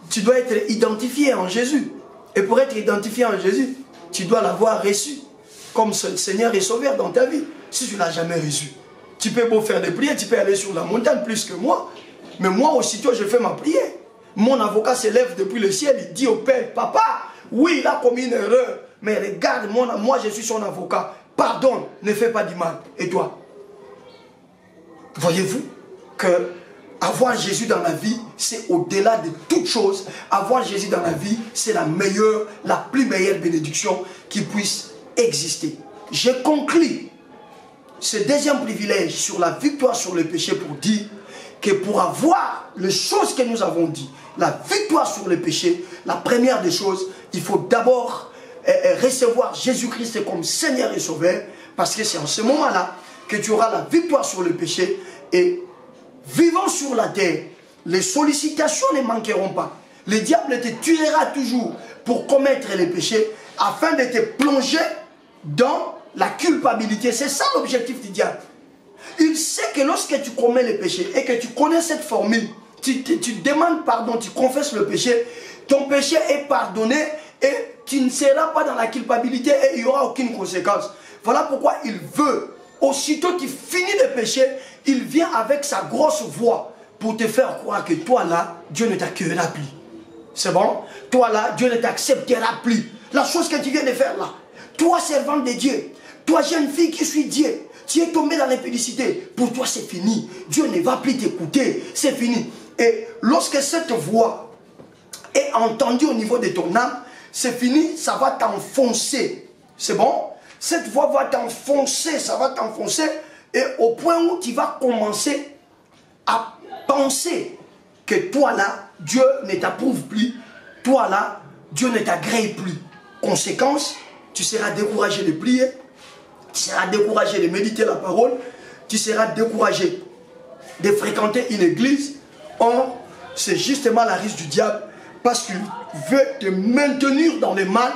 tu dois être identifié en Jésus. Et pour être identifié en Jésus, tu dois l'avoir reçu comme Seigneur et Sauveur dans ta vie. Si tu ne l'as jamais reçu, tu peux beau faire des prières, tu peux aller sur la montagne plus que moi. Mais moi, aussitôt, je fais ma prière. Mon avocat se lève depuis le ciel, il dit au Père, papa, oui, il a commis une erreur, mais regarde, moi, je suis son avocat. Pardonne, ne fais pas du mal. Et toi? Voyez-vous que avoir Jésus dans la vie, c'est au-delà de toute chose. Avoir Jésus dans la vie, c'est la meilleure, la plus meilleure bénédiction qui puisse exister. Je conclus ce deuxième privilège sur la victoire sur le péché pour dire que pour avoir les choses que nous avons dit, la victoire sur le péché, la première des choses, il faut d'abord recevoir Jésus-Christ comme Seigneur et Sauveur, parce que c'est en ce moment-là que tu auras la victoire sur le péché. Et vivant sur la terre, les sollicitations ne manqueront pas. Le diable te tuera toujours pour commettre les péchés afin de te plonger dans la culpabilité. C'est ça l'objectif du diable. Il sait que lorsque tu commets le péché et que tu connais cette formule, tu demandes pardon, tu confesses le péché, ton péché est pardonné et tu ne seras pas dans la culpabilité et il n'y aura aucune conséquence. Voilà pourquoi il veut, aussitôt tu finis de pécher, il vient avec sa grosse voix pour te faire croire que toi là, Dieu ne t'accueillera plus. C'est bon? Toi là, Dieu ne t'acceptera plus. La chose que tu viens de faire là, toi servante de Dieu, toi jeune fille qui suis Dieu, tu es tombé dans l'impudicité. Pour toi c'est fini. Dieu ne va plus t'écouter. C'est fini. Et lorsque cette voix est entendue au niveau de ton âme, c'est fini, ça va t'enfoncer. C'est bon? Cette voix va t'enfoncer, ça va t'enfoncer. Et au point où tu vas commencer à penser que toi là, Dieu ne t'approuve plus. toi là, Dieu ne t'agrée plus. Conséquence, tu seras découragé de prier, tu seras découragé de méditer la parole, tu seras découragé de fréquenter une église. Or, c'est justement la risque du diable, parce qu'il veut te maintenir dans le mal,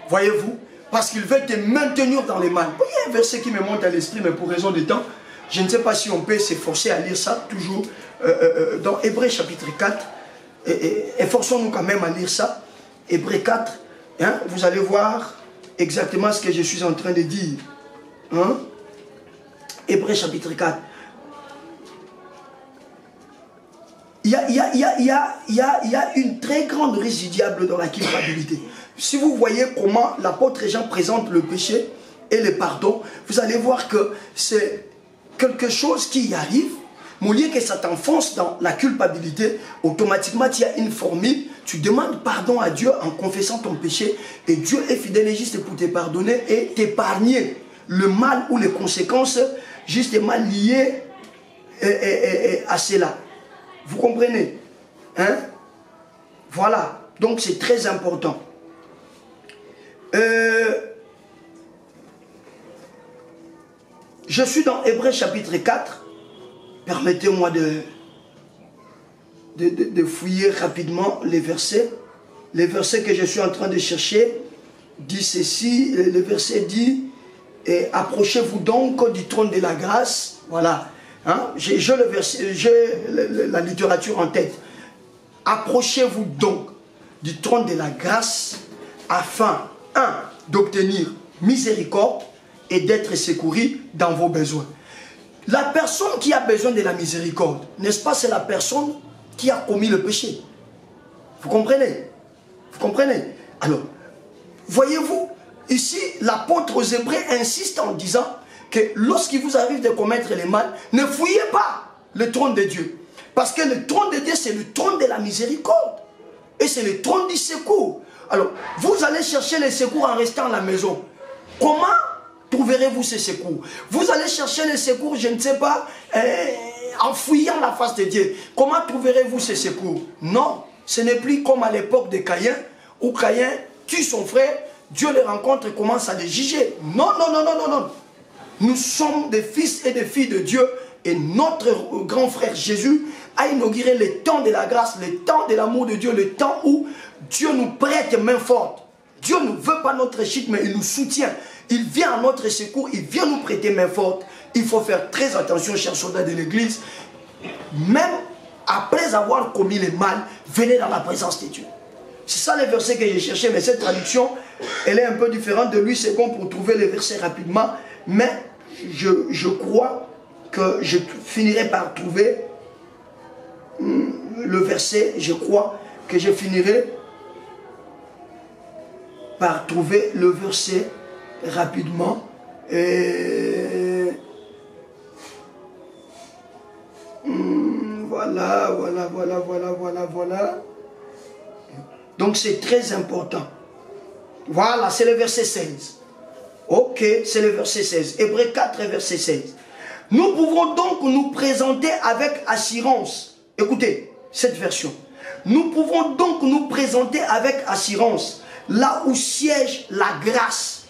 voyez-vous, parce qu'il veut te maintenir dans le mal. Il y a un verset qui me monte à l'esprit, mais pour raison de temps, je ne sais pas si on peut s'efforcer à lire ça, toujours dans Hébreux chapitre 4, efforçons-nous quand même à lire ça, Hébreux 4, hein, vous allez voir exactement ce que je suis en train de dire. Hein? Hébreux chapitre 4. Il y a une très grande risque du diable dans la culpabilité. Si vous voyez comment l'apôtre Jean présente le péché et le pardon, vous allez voir que c'est quelque chose qui y arrive. Au lieu que ça t'enfonce dans la culpabilité, automatiquement il y a une formule, tu demandes pardon à Dieu en confessant ton péché, et Dieu est fidèle et juste pour te pardonner et t'épargner le mal ou les conséquences justement liées à cela. Vous comprenez? Hein? Voilà. Donc c'est très important. Je suis dans Hébreux chapitre 4. Permettez-moi de fouiller rapidement les versets. Les versets que je suis en train de chercher dit ceci. Le verset dit, approchez-vous donc du trône de la grâce. Voilà. Hein? J'ai la littérature en tête. Approchez-vous donc du trône de la grâce afin, 1, d'obtenir miséricorde et d'être secouru dans vos besoins. La personne qui a besoin de la miséricorde, n'est-ce pas, c'est la personne qui a commis le péché. Vous comprenez? Vous comprenez? Alors, voyez-vous, ici, l'apôtre aux Hébreux insiste en disant que lorsqu'il vous arrive de commettre le mal, ne fouillez pas le trône de Dieu. Parce que le trône de Dieu, c'est le trône de la miséricorde. Et c'est le trône du secours. Alors, vous allez chercher les secours en restant à la maison. Comment trouverez-vous ces secours? Vous allez chercher les secours, je ne sais pas, en fouillant la face de Dieu. Comment trouverez-vous ces secours? Non, ce n'est plus comme à l'époque de Caïn, où Caïn tue son frère, Dieu les rencontre et commence à les juger. Non, non, non, non, non, non. Nous sommes des fils et des filles de Dieu, et notre grand frère Jésus a inauguré le temps de la grâce, le temps de l'amour de Dieu, le temps où Dieu nous prête main forte. Dieu ne veut pas notre chute, mais il nous soutient. Il vient à notre secours, il vient nous prêter main forte. Il faut faire très attention, chers soldats de l'église. Même après avoir commis le mal, venez dans la présence de Dieu. C'est ça les versets que j'ai cherchés, mais cette traduction, elle est un peu différente de lui. C'est bon pour trouver les versets rapidement, mais je crois que je finirai par trouver le verset. Je crois que je finirai par trouver le verset rapidement. Voilà. Donc c'est très important. Voilà, c'est le verset 16. Ok, c'est le verset 16. Hébreux 4, verset 16. Nous pouvons donc nous présenter avec assurance. Écoutez, cette version. Nous pouvons donc nous présenter avec assurance là où siège la grâce.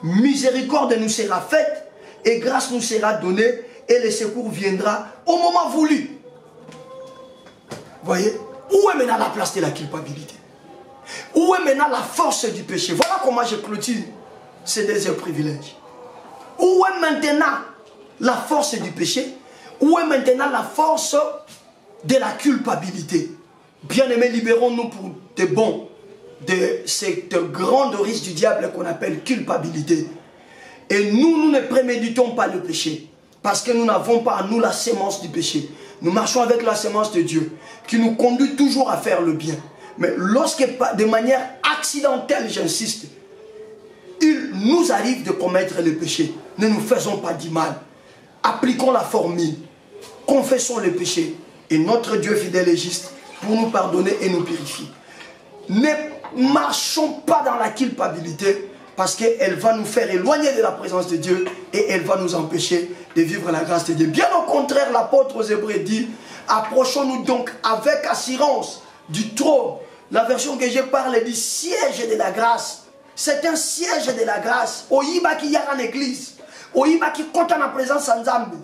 Miséricorde nous sera faite et grâce nous sera donnée et le secours viendra au moment voulu. Voyez, où est maintenant la place de la culpabilité? Où est maintenant la force du péché? Voilà comment je clôture ces deux privilèges. Où est maintenant la force du péché? Où est maintenant la force de la culpabilité? Bien-aimés, libérons-nous pour de bon de cette grande risque du diable qu'on appelle culpabilité. Et nous ne préméditons pas le péché, parce que nous n'avons pas en nous la sémence du péché. Nous marchons avec la sémence de Dieu, qui nous conduit toujours à faire le bien. Mais lorsque, de manière accidentelle, j'insiste, il nous arrive de commettre le péché, ne nous faisons pas du mal. Appliquons la formule, confessons le péché, et notre Dieu fidèle et juste pour nous pardonner et nous purifier. Ne marchons pas dans la culpabilité, parce qu'elle va nous faire éloigner de la présence de Dieu et elle va nous empêcher de vivre la grâce de Dieu. Bien au contraire, l'apôtre aux Hébreux dit, approchons-nous donc avec assurance du trône La version que je parle dit siège de la grâce. C'est un siège de la grâce. Oyiba qui y a en église. Oyiba qui compte en présence en Zambie.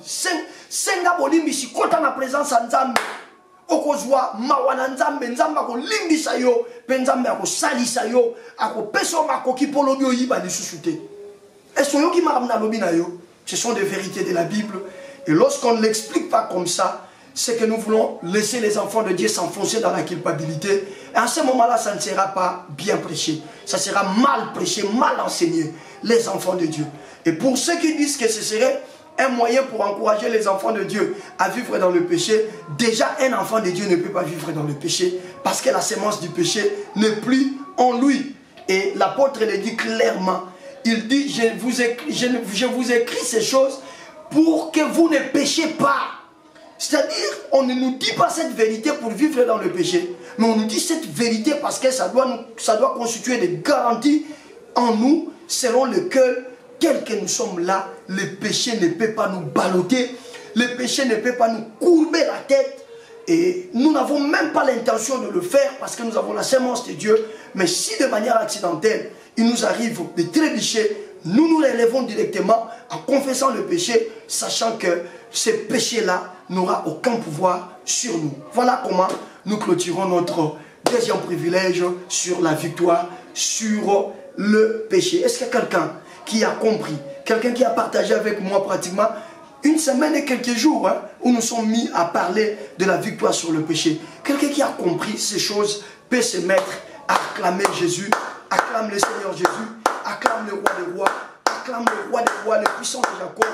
Senga bolimbi si compte en présence en Zambie. Okozwa mawana Nzambe Nzamba ko limbisa yo, penzambe ako salisa yo, ako peso makoki polo bi oyiba lisusuté. Est-ce que qui m'a lobi na yo? Ce sont des vérités de la Bible. Et lorsqu'on ne l'explique pas comme ça, c'est que nous voulons laisser les enfants de Dieu s'enfoncer dans la culpabilité. Et à ce moment-là, ça ne sera pas bien prêché. Ça sera mal prêché, mal enseigné, les enfants de Dieu. Et pour ceux qui disent que ce serait un moyen pour encourager les enfants de Dieu à vivre dans le péché, déjà un enfant de Dieu ne peut pas vivre dans le péché parce que la sémence du péché n'est plus en lui. Et l'apôtre le dit clairement. Il dit, je vous écris ces choses pour que vous ne péchiez pas. C'est-à-dire, on ne nous dit pas cette vérité pour vivre dans le péché, mais on nous dit cette vérité parce que ça doit constituer des garanties en nous, selon lequel, tel que nous sommes là, le péché ne peut pas nous balloter, le péché ne peut pas nous courber la tête, et nous n'avons même pas l'intention de le faire parce que nous avons la sémence de Dieu. Mais si de manière accidentelle, il nous arrive de trébucher, nous nous relevons directement en confessant le péché, sachant que ce péché-là n'aura aucun pouvoir sur nous. Voilà comment nous clôturons notre deuxième privilège sur la victoire, sur le péché. Est-ce qu'il y a quelqu'un qui a compris, quelqu'un qui a partagé avec moi pratiquement une semaine et quelques jours où nous sommes mis à parler de la victoire sur le péché? Quelqu'un qui a compris ces choses peut se mettre à acclamer Jésus, acclame le Seigneur Jésus, acclame le roi des rois, acclame le roi des rois, le puissant de Jacob,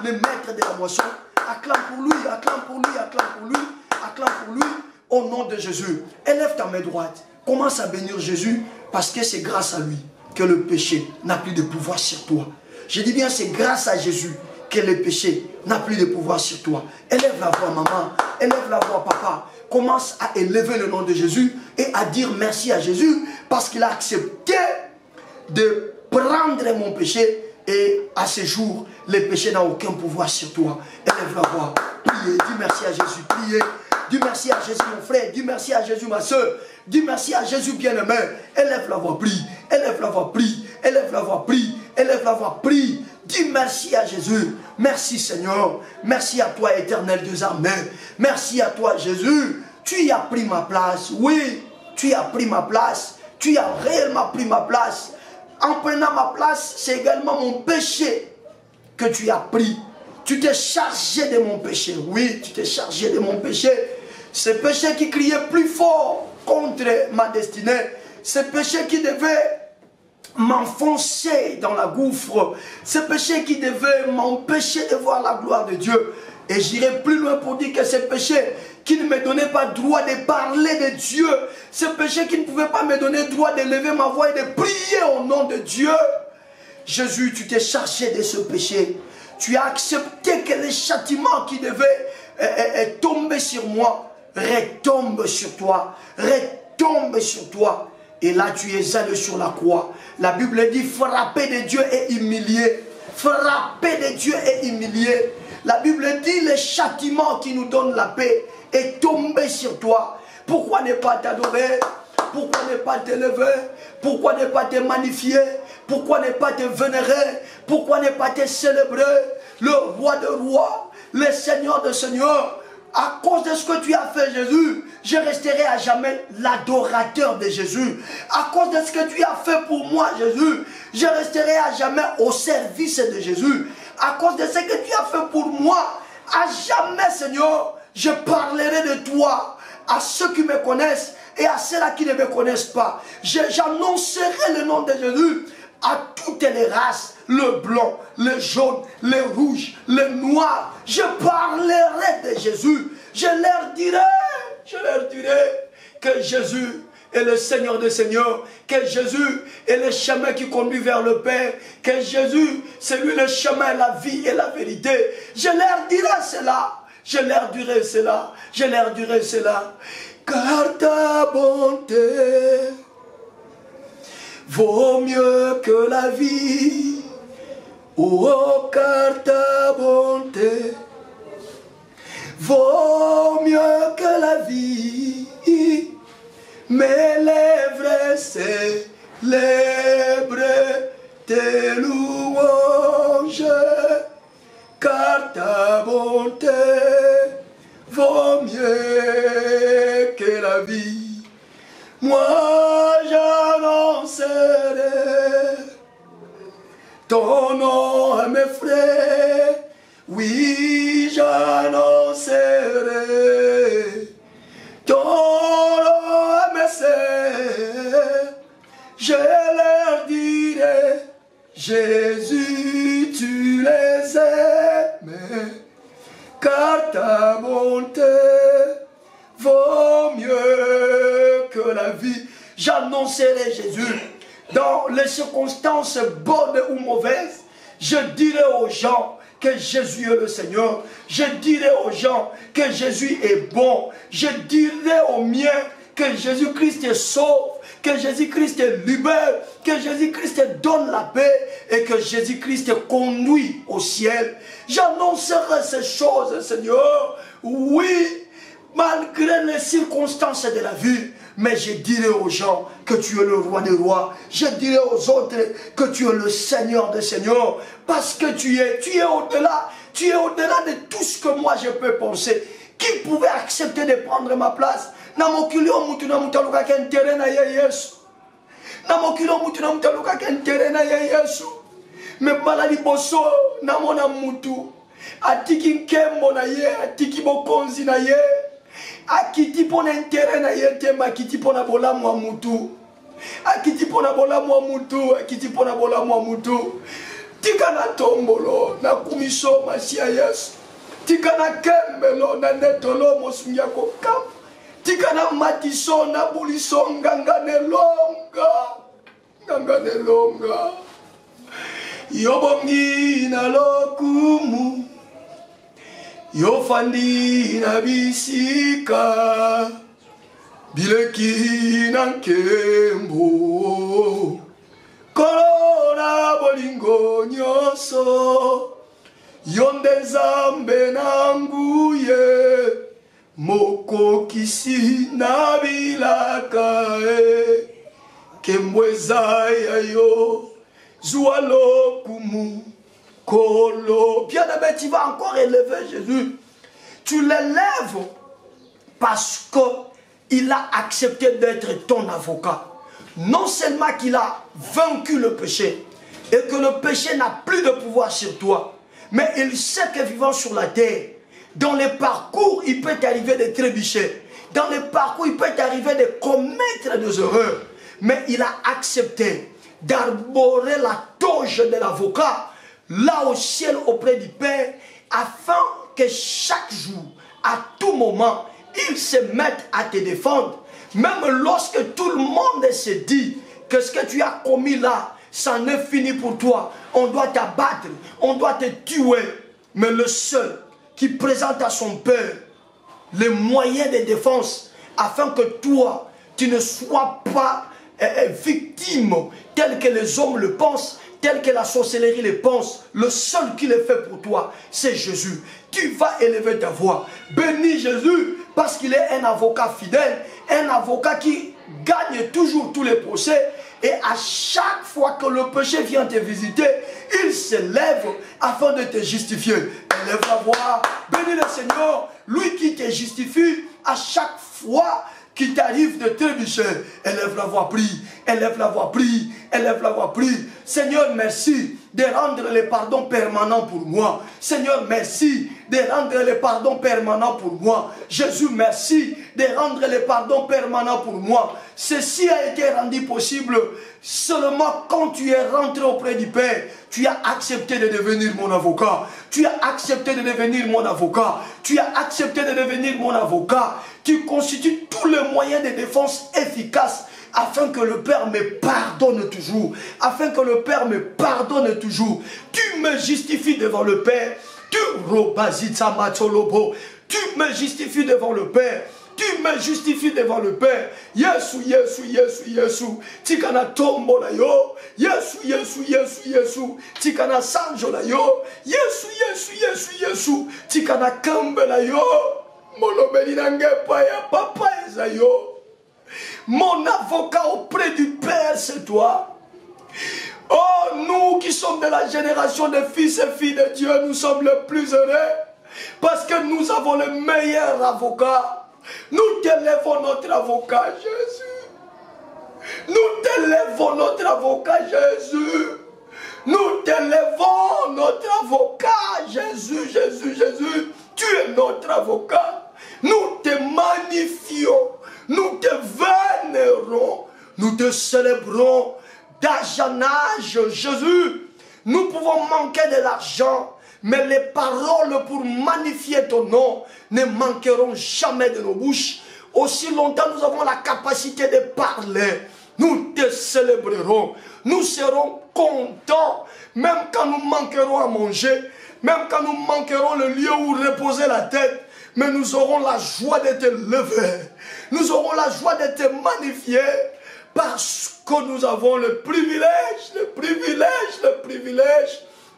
le maître de la moisson. Acclame pour lui, acclame pour lui, acclame pour lui, acclame pour lui, au nom de Jésus. Élève ta main droite, commence à bénir Jésus, parce que c'est grâce à lui que le péché n'a plus de pouvoir sur toi. Je dis bien, c'est grâce à Jésus que le péché n'a plus de pouvoir sur toi. Élève la voix, maman, élève la voix, papa. Commence à élever le nom de Jésus et à dire merci à Jésus, parce qu'il a accepté de prendre mon péché. Et à ce jour, le péché n'a aucun pouvoir sur toi. Élève la voix, priez, dis merci à Jésus, priez. Dis merci à Jésus mon frère, dis merci à Jésus ma soeur, dis merci à Jésus bien-aimé. Élève la voix, prie, élève la voix, prie, élève la voix, prie, élève la voix, prie. Dis merci à Jésus, merci Seigneur, merci à toi éternel Dieu armé, merci à toi Jésus, tu y as pris ma place, oui, tu y as pris ma place, tu as réellement pris ma place. En prenant ma place, c'est également mon péché que tu as pris. Tu t'es chargé de mon péché. Oui, tu t'es chargé de mon péché. Ce péché qui criait plus fort contre ma destinée. Ce péché qui devait m'enfoncer dans la gouffre. Ce péché qui devait m'empêcher de voir la gloire de Dieu. Et j'irai plus loin pour dire que ce péché qui ne me donnait pas droit de parler de Dieu, ce péché qui ne pouvait pas me donner droit de lever ma voix et de prier au nom de Dieu. Jésus, tu t'es chargé de ce péché. Tu as accepté que les châtiments qui devaient tomber sur moi retombent sur toi, retombent sur toi. Et là, tu es allé sur la croix. La Bible dit frapper de Dieu et humilier. Frapper de Dieu et humilier. La Bible dit les châtiments qui nous donnent la paix est tombé sur toi. Pourquoi ne pas t'adorer? Pourquoi ne pas t'élever? Pourquoi ne pas te magnifier? Pourquoi ne pas te vénérer? Pourquoi ne pas te célébrer? Le roi de rois, le Seigneur de seigneurs. À cause de ce que tu as fait, Jésus, je resterai à jamais l'adorateur de Jésus. À cause de ce que tu as fait pour moi, Jésus, je resterai à jamais au service de Jésus. À cause de ce que tu as fait pour moi, à jamais, Seigneur, je parlerai de toi à ceux qui me connaissent et à ceux-là qui ne me connaissent pas. J'annoncerai le nom de Jésus à toutes les races, le blanc, le jaune, le rouge, le noir. Je parlerai de Jésus. Je leur dirai que Jésus est le Seigneur des Seigneurs, que Jésus est le chemin qui conduit vers le Père, que Jésus, c'est lui le chemin, la vie et la vérité. Je leur dirai cela, je leur dirai cela, je leur dirai cela. Car ta bonté vaut mieux que la vie. Oh, car ta bonté vaut mieux que la vie. mes lèvres célèbrent tes louanges, car ta bonté vaut mieux que la vie. Moi j'annoncerai ton nom à mes frères, oui j'annoncerai ton nom à mes sœurs, je leur dirai, Jésus tu les aimes, car ta bonté vaut mieux que la vie. J'annoncerai Jésus dans les circonstances bonnes ou mauvaises. Je dirai aux gens que Jésus est le Seigneur. Je dirai aux gens que Jésus est bon. Je dirai aux miens que Jésus-Christ sauve, que Jésus-Christ libère, que Jésus-Christ donne la paix et que Jésus-Christ conduit au ciel. J'annoncerai ces choses, Seigneur. Oui, malgré les circonstances de la vie, mais je dirai aux gens que tu es le roi des rois. Je dirai aux autres que tu es le Seigneur des seigneurs. Parce que tu es au-delà. Tu es au-delà de tout ce que moi je peux penser. Qui pouvait accepter de prendre ma place? Mais maladi boso namona mutu atiki nkembo na ye atiki bokonzi na ye akiti pona intérêt na ye tema akiti pona bolamu wa mutu akiti pona bolamu wa mutu akiti pona bolamu wa mutu tika na tombolo na kumiso masia Yesu tika na kembelo na netolo mosungia kokam tika na matiso na buliso ngangane longa Yobongi na lokumu Yofandi na bisika Bileki na nkembo Korona bolingo nyoso Yonde zambe na nguye Moko kisi na bilaka Kembweza yayo Zoualo kumu kolo. Bien-aimé, tu vas encore élever Jésus. Tu l'élèves parce qu'il a accepté d'être ton avocat. Non seulement qu'il a vaincu le péché et que le péché n'a plus de pouvoir sur toi, mais il sait que vivant sur la terre, dans les parcours, il peut t'arriver de trébucher. Dans les parcours, il peut t'arriver de commettre des erreurs. Mais il a accepté d'arborer la toge de l'avocat là au ciel auprès du Père, afin que chaque jour, à tout moment, il se mette à te défendre. Même lorsque tout le monde se dit que ce que tu as commis là, ça n'est fini pour toi. On doit t'abattre, on doit te tuer. Mais le seul qui présente à son Père les moyens de défense, afin que toi, tu ne sois pas victime tel que les hommes le pensent, tel que la sorcellerie le pense. Le seul qui le fait pour toi, c'est Jésus. Tu vas élever ta voix. Bénis Jésus parce qu'il est un avocat fidèle, un avocat qui gagne toujours tous les procès. Et à chaque fois que le péché vient te visiter, il se lève afin de te justifier. Élève la voix, bénis le Seigneur, lui qui te justifie à chaque fois qui t'arrive de trébucher. Élève la voix, prie, élève la voix, prie, élève la voix, prie. Seigneur, merci de rendre le pardon permanent pour moi. Seigneur, merci de rendre le pardon permanent pour moi. Jésus, merci de rendre le pardon permanent pour moi. Ceci a été rendu possible seulement quand tu es rentré auprès du Père. Tu as accepté de devenir mon avocat. Tu as accepté de devenir mon avocat. Tu as accepté de devenir mon avocat. Tu constitues tous les moyens de défense efficaces afin que le Père me pardonne toujours. Afin que le Père me pardonne toujours. Tu me justifies devant le Père. Tu me justifies devant le Père. Tu me justifies devant le Père. Yesu, Yesu, Yesu, Yesu. Tikana tombo la yo. Yesu, Yesu, Yesu, Yesu. Tikana sanjo la yo. Yesu, Yesu, Yesu, Yesu. Tikana kambe la yo. Molobeli nange pa ya papa eza yo. Mon avocat auprès du Père, c'est toi. Oh, nous qui sommes de la génération des fils et filles de Dieu, nous sommes les plus heureux parce que nous avons le meilleur avocat. Nous t'élèvons notre avocat, Jésus. Nous t'élèvons notre avocat, Jésus. Nous t'élèvons notre avocat, Jésus, Jésus, Jésus. Tu es notre avocat. Nous te magnifions. Nous te vénérons. Nous te célébrons d'âge en âge, Jésus. Nous pouvons manquer de l'argent, mais les paroles pour magnifier ton nom ne manqueront jamais de nos bouches. Aussi longtemps nous avons la capacité de parler, nous te célébrerons. Nous serons contents, même quand nous manquerons à manger, même quand nous manquerons le lieu où reposer la tête. Mais nous aurons la joie de te lever. Nous aurons la joie de te magnifier. Parce que nous avons le privilège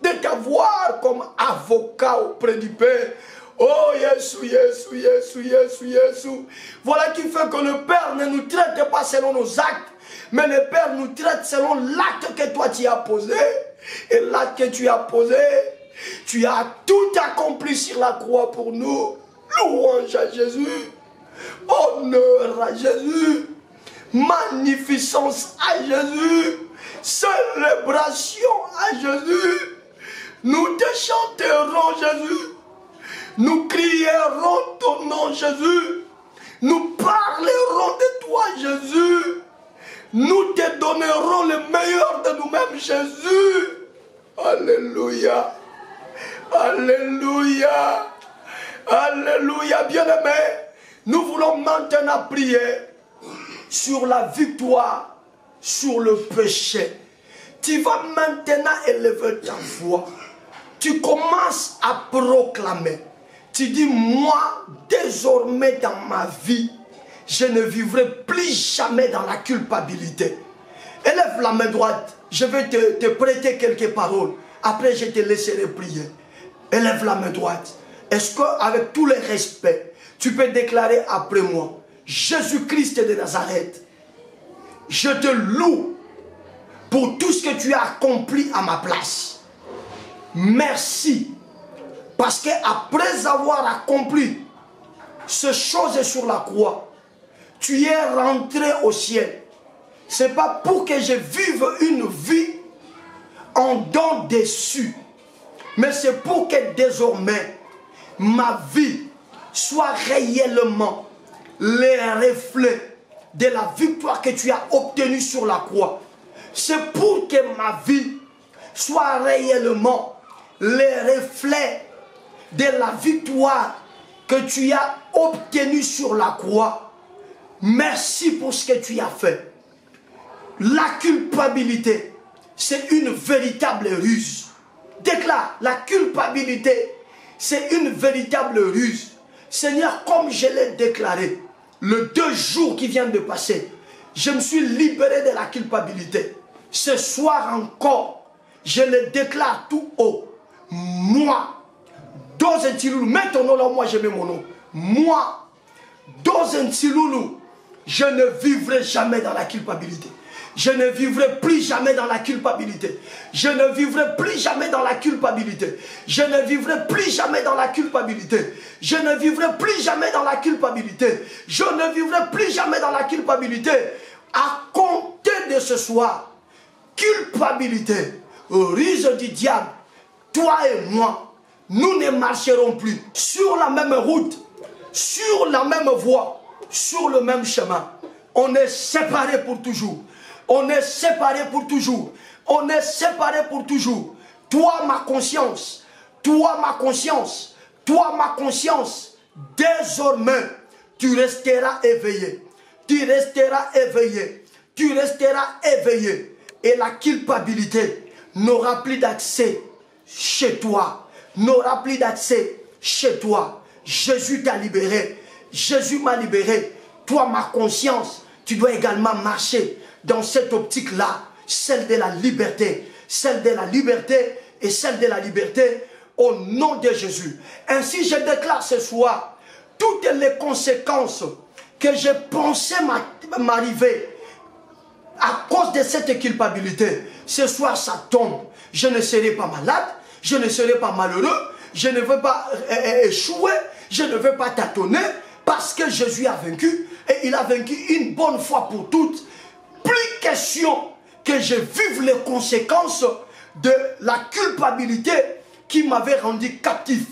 de t'avoir comme avocat auprès du Père. Oh, Jésus, Jésus, Jésus, Jésus, Jésus. Voilà qui fait que le Père ne nous traite pas selon nos actes, mais le Père nous traite selon l'acte que toi tu as posé. Et l'acte que tu as posé, tu as tout accompli sur la croix pour nous. Louange à Jésus. Honneur à Jésus. Magnificence à Jésus. Célébration à Jésus. Nous te chanterons, Jésus. Nous crierons ton nom, Jésus. Nous parlerons de toi, Jésus. Nous te donnerons le meilleur de nous-mêmes, Jésus. Alléluia. Alléluia. Alléluia, bien-aimé. Nous voulons maintenant prier sur la victoire, sur le péché. Tu vas maintenant élever ta voix. Tu commences à proclamer. Tu dis, moi, désormais dans ma vie, je ne vivrai plus jamais dans la culpabilité. Élève la main droite. Je vais te prêter quelques paroles. Après, je te laisserai prier. Élève la main droite. Est-ce qu'avec tout le respect, tu peux déclarer après moi, Jésus-Christ de Nazareth, je te loue pour tout ce que tu as accompli à ma place. Merci. Parce qu'après avoir accompli ces choses sur la croix, tu es rentré au ciel. Ce n'est pas pour que je vive une vie en dents dessus, mais c'est pour que désormais ma vie soit réellement le reflet de la victoire que tu as obtenue sur la croix. C'est pour que ma vie soit réellement le reflet de la victoire que tu as obtenue sur la croix. Merci pour ce que tu as fait. La culpabilité, c'est une véritable ruse. Déclare, la culpabilité, c'est une véritable ruse. Seigneur, comme je l'ai déclaré, le 2 jours qui viennent de passer, je me suis libéré de la culpabilité. Ce soir encore, je le déclare tout haut. Moi, dans un tiloulou, mets ton nom là, moi je mets mon nom. Moi, dans un tiloulou, je ne vivrai jamais dans la culpabilité. Je ne vivrai plus jamais dans la culpabilité. Je ne vivrai plus jamais dans la culpabilité. Je ne vivrai plus jamais dans la culpabilité. Je ne vivrai plus jamais dans la culpabilité. Je ne vivrai plus jamais dans la culpabilité. À compter de ce soir, culpabilité, ruse du diable, toi et moi, nous ne marcherons plus sur la même route, sur la même voie, sur le même chemin. On est séparés pour toujours. On est séparés pour toujours. On est séparés pour toujours. Toi, ma conscience. Toi, ma conscience. Toi, ma conscience. Désormais, tu resteras éveillé. Tu resteras éveillé. Tu resteras éveillé. Et la culpabilité n'aura plus d'accès chez toi. N'aura plus d'accès chez toi. Jésus t'a libéré. Jésus m'a libéré. Toi, ma conscience, tu dois également marcher dans cette optique-là, celle de la liberté, celle de la liberté et celle de la liberté au nom de Jésus. Ainsi, je déclare ce soir toutes les conséquences que j'ai pensé m'arriver à cause de cette culpabilité, ce soir ça tombe. Je ne serai pas malade, je ne serai pas malheureux, je ne veux pas échouer, je ne veux pas tâtonner, parce que Jésus a vaincu, et il a vaincu une bonne fois pour toutes. Plus question que je vive les conséquences de la culpabilité qui m'avait rendu captif,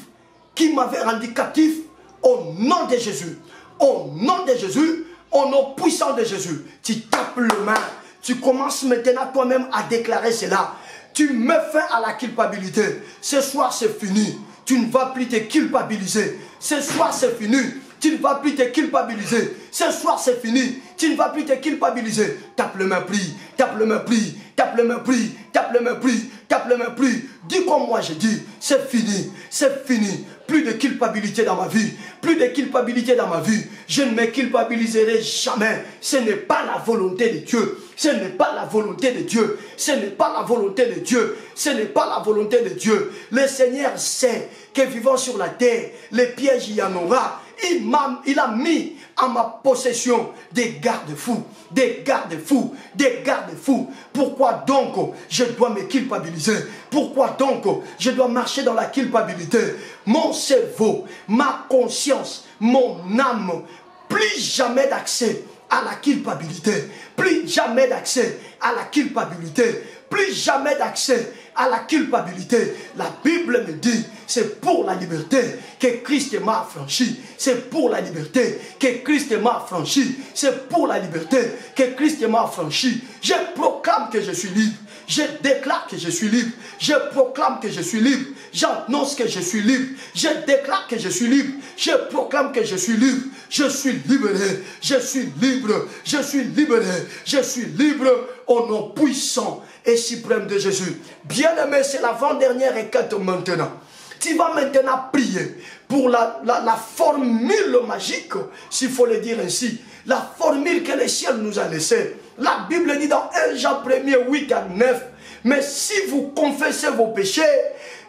au nom de Jésus, au nom de Jésus, au nom puissant de Jésus. Tu tapes le main, tu commences maintenant toi-même à déclarer cela. Tu mets fin à la culpabilité. Ce soir c'est fini, tu ne vas plus te culpabiliser. Ce soir c'est fini, tu ne vas plus te culpabiliser. Ce soir c'est fini, tu ne vas plus te culpabiliser. Tape le main, prie, tape le main, prie, tape le main, prie, tape le main, prie, tape le main, prie. Dis comme moi je dis, c'est fini, c'est fini. Plus de culpabilité dans ma vie, plus de culpabilité dans ma vie. Je ne me culpabiliserai jamais. Ce n'est pas la volonté de Dieu. Ce n'est pas la volonté de Dieu. Ce n'est pas la volonté de Dieu. Ce n'est pas la volonté de Dieu. Le Seigneur sait que vivant sur la terre, les pièges il y en aura. Il a mis à ma possession des garde-fous, des garde-fous, des garde-fous. Pourquoi donc je dois me culpabiliser? Pourquoi donc je dois marcher dans la culpabilité? Mon cerveau, ma conscience, mon âme, plus jamais d'accès à la culpabilité, plus jamais d'accès à la culpabilité, plus jamais d'accès à la culpabilité. La Bible me dit, c'est pour la liberté que Christ m'a affranchi. C'est pour la liberté que Christ m'a affranchi. C'est pour la liberté que Christ m'a affranchi. Je proclame que je suis libre. Je déclare que je suis libre. Je proclame que je suis libre. J'annonce que je suis libre. Je déclare que je suis libre. Je proclame que je suis libre. Je suis libéré. Je suis libre. Je suis libéré. Je suis libre au nom puissant et suprême de Jésus. Bien-aimé, c'est l'avant-dernière requête maintenant. Tu vas maintenant prier pour la formule magique, s'il faut le dire ainsi. La formule que le ciel nous a laissée. La Bible dit dans 1 Jean 1er, 8 à 9. Mais si vous confessez vos péchés,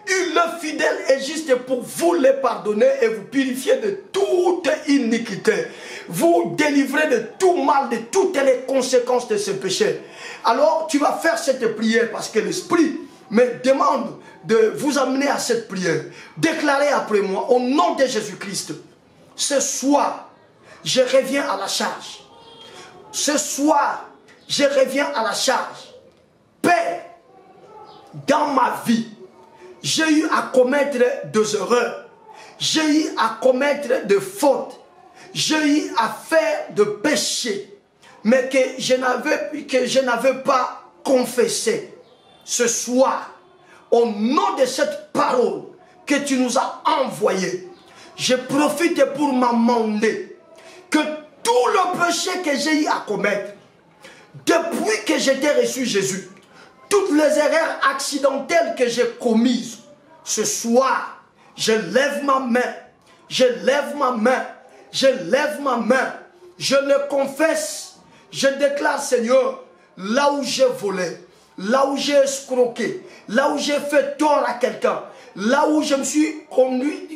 il est fidèle et juste pour vous les pardonner et vous purifier de toute iniquité. Vous délivrer de tout mal, de toutes les conséquences de ce péché. Alors tu vas faire cette prière parce que l'Esprit me demande de vous amener à cette prière. Déclarez après moi, au nom de Jésus-Christ, ce soir, je reviens à la charge. Ce soir, je reviens à la charge. Père, dans ma vie, j'ai eu à commettre des erreurs. J'ai eu à commettre des fautes. J'ai eu à faire de péchés. Mais que je n'avais pas confessé. Ce soir, au nom de cette parole que tu nous as envoyée, je profite pour m'amender que tout le péché que j'ai eu à commettre, depuis que j'étais reçu Jésus, toutes les erreurs accidentelles que j'ai commises, ce soir, je lève ma main, je lève ma main, je lève ma main, je le confesse, je déclare, Seigneur, là où j'ai volé, là où j'ai escroqué, là où j'ai fait tort à quelqu'un, là où je me suis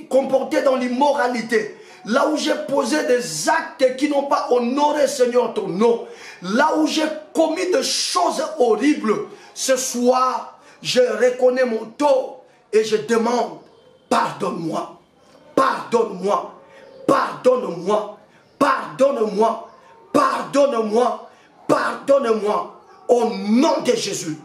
comporté dans l'immoralité, là où j'ai posé des actes qui n'ont pas honoré, Seigneur, ton nom, là où j'ai commis des choses horribles, ce soir, je reconnais mon tort et je demande, pardonne-moi, pardonne-moi, pardonne-moi, pardonne-moi, pardonne-moi, pardonne-moi, au nom de Jésus,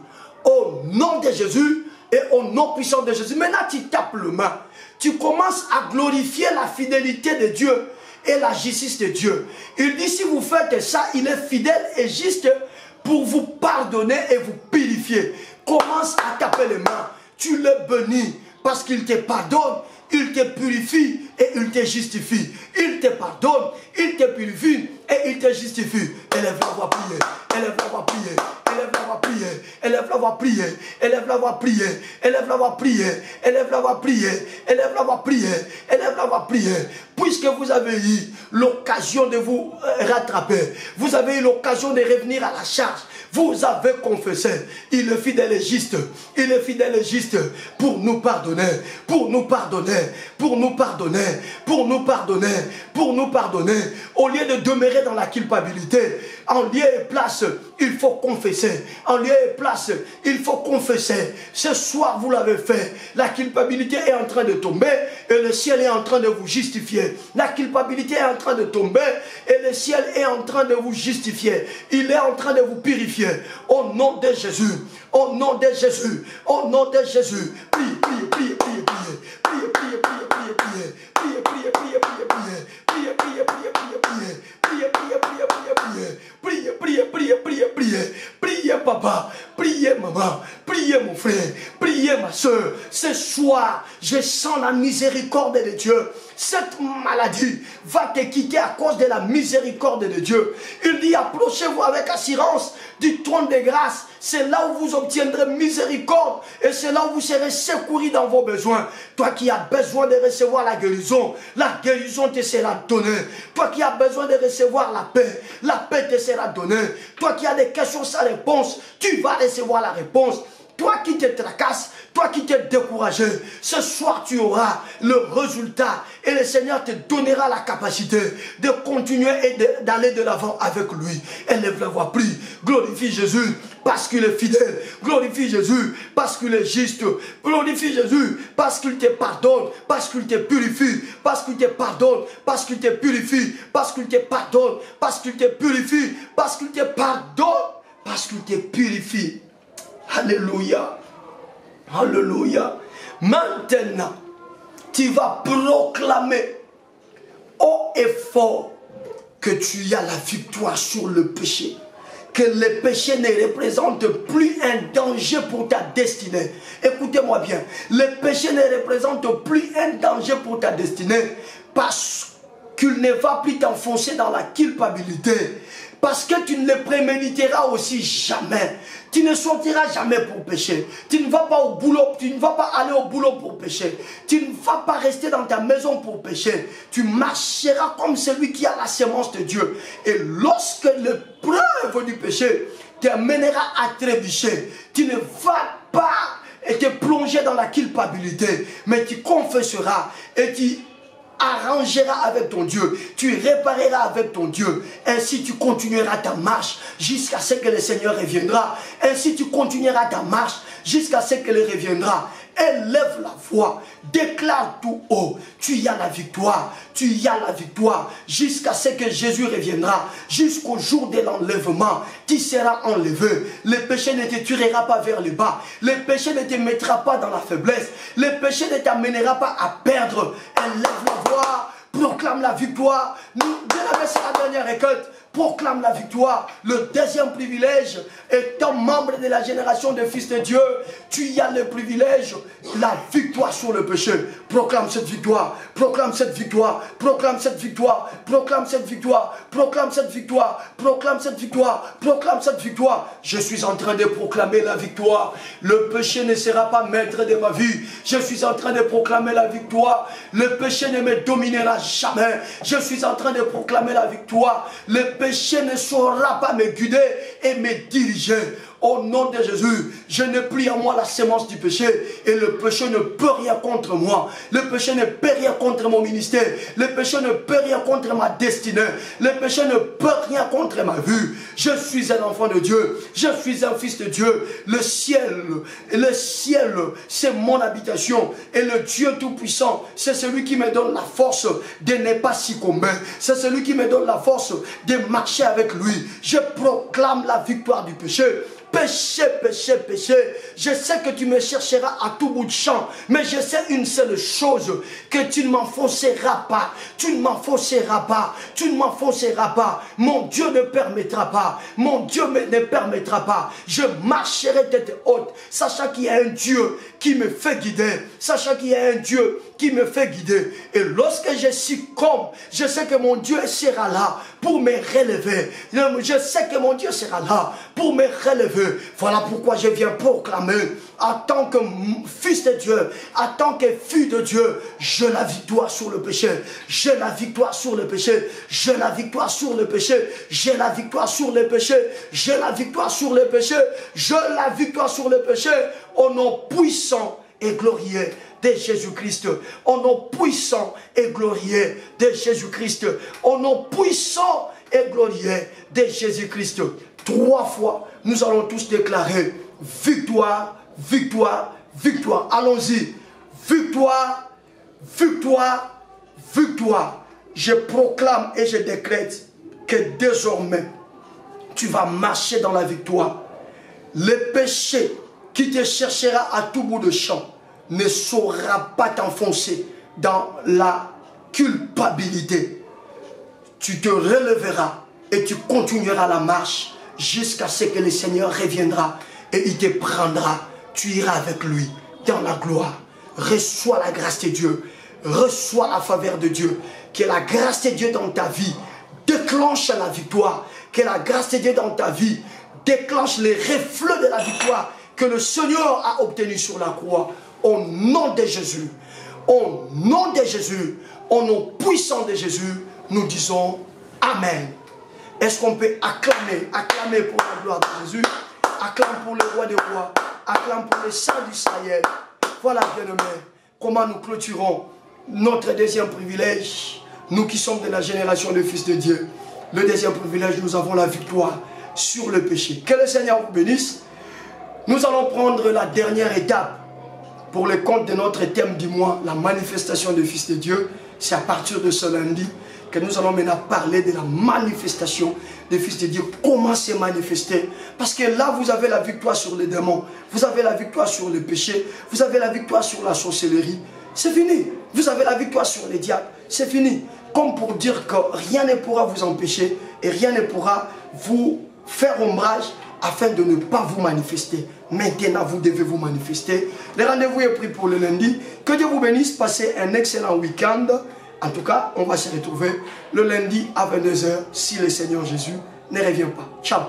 au nom de Jésus et au nom puissant de Jésus. Maintenant, tu tapes le main, tu commences à glorifier la fidélité de Dieu et la justice de Dieu. Il dit, si vous faites ça, il est fidèle et juste pour vous pardonner et vous purifier. Commence à taper les mains, tu le bénis parce qu'il te pardonne, il te purifie et il te justifie. Il te pardonne, il te purifie et il te justifie. Élève la voix, prier, élève la voix, prier, élève la voix, prier, élève la voix, prier, élève la voix, prier, élève la voix, prier, élève la voix, prier, élève la voix, prier, élève la voix, prier. Puisque vous avez eu l'occasion de vous rattraper, vous avez eu l'occasion de revenir à la charge, vous avez confessé. Il est fidèle et juste. Il est fidèle et juste pour nous pardonner, pour nous pardonner, pour nous pardonner, pour nous pardonner, pour nous pardonner. Au lieu de demeurer dans la culpabilité, en lieu et place, il faut confesser. En lieu et place, il faut confesser. Ce soir, vous l'avez fait. La culpabilité est en train de tomber et le ciel est en train de vous justifier. La culpabilité est en train de tomber et le ciel est en train de vous justifier. Il est en train de vous purifier. Au nom de Jésus. Au nom de Jésus. Au nom de Jésus. Priez, priez, priez, priez, priez. Priez, priez, priez, priez, priez. Priez, priez, priez, priez, priez. Priez, priez, priez, priez, priez. Priez, priez, priez, priez, priez. Priez, priez, priez, priez, priez. Priez, papa. Priez, maman. Priez, mon frère. Priez, ma soeur. Ce soir, je sens la miséricorde de Dieu. Cette maladie va te quitter à cause de la miséricorde de Dieu. Il dit, approchez-vous avec assurance du trône de grâce. C'est là où vous obtiendrez miséricorde et c'est là où vous serez secourus dans vos besoins. Toi qui as besoin de recevoir la guérison te sera donnée. Toi qui as besoin de recevoir la paix te sera donnée. Toi qui as des questions sans réponse, tu vas recevoir la réponse. Toi qui te tracasses, toi qui t'es découragé, ce soir tu auras le résultat et le Seigneur te donnera la capacité de continuer et d'aller de l'avant avec lui. Élève la voix, prie, glorifie Jésus parce qu'il est fidèle, glorifie Jésus parce qu'il est juste, glorifie Jésus parce qu'il te pardonne, parce qu'il te purifie, parce qu'il te pardonne, parce qu'il te purifie, parce qu'il te pardonne, parce qu'il te purifie, parce qu'il te pardonne, parce qu'il te purifie. Alléluia. Alléluia. Maintenant, tu vas proclamer haut et fort que tu as la victoire sur le péché. Que le péché ne représente plus un danger pour ta destinée. Écoutez-moi bien. Le péché ne représente plus un danger pour ta destinée parce qu'il ne va plus t'enfoncer dans la culpabilité. Parce que tu ne le préméditeras aussi jamais. Tu ne sortiras jamais pour pécher. Tu ne vas pas au boulot, tu ne vas pas aller au boulot pour pécher. Tu ne vas pas rester dans ta maison pour pécher. Tu marcheras comme celui qui a la sémence de Dieu. Et lorsque l'épreuve du péché t'amènera à trébucher, tu ne vas pas te plonger dans la culpabilité, mais tu confesseras et tu arrangeras avec ton Dieu, tu répareras avec ton Dieu. Ainsi tu continueras ta marche jusqu'à ce que le Seigneur reviendra. Ainsi tu continueras ta marche jusqu'à ce qu'il reviendra. Élève la voix, déclare tout haut, tu y as la victoire, tu y as la victoire, jusqu'à ce que Jésus reviendra, jusqu'au jour de l'enlèvement, tu seras enlevé. Le péché ne te tuera pas vers le bas, le péché ne te mettra pas dans la faiblesse, le péché ne t'amènera pas à perdre. Élève la voix, proclame la victoire. Nous, c'est la dernière récolte. Proclame la victoire. Le deuxième privilège, étant membre de la génération des fils de Dieu, tu y as le privilège, la victoire sur le péché. Proclame cette victoire, proclame cette victoire, proclame cette victoire, proclame cette victoire, proclame cette victoire, proclame cette victoire, proclame cette victoire. Je suis en train de proclamer la victoire. Le péché ne sera pas maître de ma vie. Je suis en train de proclamer la victoire. Le péché ne me dominera jamais. Je suis en train de proclamer la victoire. Le péché ne saura pas me guider et me diriger. Au nom de Jésus, je n'ai plus en moi la sémence du péché et le péché ne peut rien contre moi. Le péché ne peut rien contre mon ministère. Le péché ne peut rien contre ma destinée. Le péché ne peut rien contre ma vie. Je suis un enfant de Dieu. Je suis un fils de Dieu. Le ciel, c'est mon habitation. Et le Dieu Tout-Puissant, c'est celui qui me donne la force de ne pas succomber. C'est celui qui me donne la force de marcher avec lui. Je proclame la victoire du péché. Péché, péché, péché. Je sais que tu me chercheras à tout bout de champ. Mais je sais une seule chose. Que tu ne m'enfonceras pas. Tu ne m'enfonceras pas. Tu ne m'enfonceras pas. Mon Dieu ne permettra pas. Mon Dieu ne permettra pas. Je marcherai tête haute. Sachant qu'il y a un Dieu qui me fait guider. Sachant qu'il y a un Dieu qui me fait guider. Et lorsque je succombe, je sais que mon Dieu sera là pour me relever. Je sais que mon Dieu sera là pour me relever. veux. Voilà pourquoi je viens proclamer, en tant que fils de Dieu, en tant que fille de Dieu, j'ai la victoire sur le péché. J'ai la victoire sur le péché. J'ai la victoire sur le péché. J'ai la victoire sur le péché. J'ai la victoire sur le péché. J'ai la victoire sur le péché. Au nom puissant et glorieux de Jésus-Christ. Au nom puissant et glorieux de Jésus-Christ. Au nom puissant et glorieux de Jésus-Christ. 3 fois, nous allons tous déclarer victoire, victoire, victoire. Allons-y. Victoire, victoire, victoire. Je proclame et je décrète que désormais, tu vas marcher dans la victoire. Le péché qui te cherchera à tout bout de champ ne saura pas t'enfoncer dans la culpabilité. Tu te relèveras et tu continueras la marche jusqu'à ce que le Seigneur reviendra et il te prendra. Tu iras avec lui dans la gloire. Reçois la grâce de Dieu. Reçois la faveur de Dieu. Que la grâce de Dieu dans ta vie déclenche la victoire. Que la grâce de Dieu dans ta vie déclenche les reflets de la victoire que le Seigneur a obtenu sur la croix. Au nom de Jésus, au nom de Jésus, au nom puissant de Jésus, nous disons Amen. Est-ce qu'on peut acclamer pour la gloire de Jésus? Acclame pour le roi des rois, acclame pour les saints d'Israël. Voilà, bien-aimés, comment nous clôturons notre deuxième privilège. Nous qui sommes de la génération de fils de Dieu, le deuxième privilège, nous avons la victoire sur le péché. Que le Seigneur vous bénisse. Nous allons prendre la dernière étape pour le compte de notre thème du mois, la manifestation des fils de Dieu. C'est à partir de ce lundi que nous allons maintenant parler de la manifestation des fils de Dieu. Comment se manifester? Parce que là, vous avez la victoire sur les démons. Vous avez la victoire sur le péché. Vous avez la victoire sur la sorcellerie. C'est fini. Vous avez la victoire sur les diables. C'est fini. Comme pour dire que rien ne pourra vous empêcher et rien ne pourra vous faire ombrage afin de ne pas vous manifester. Maintenant, vous devez vous manifester. Le rendez-vous est pris pour le lundi. Que Dieu vous bénisse. Passez un excellent week-end. En tout cas, on va se retrouver le lundi à 22 h si le Seigneur Jésus ne revient pas. Ciao.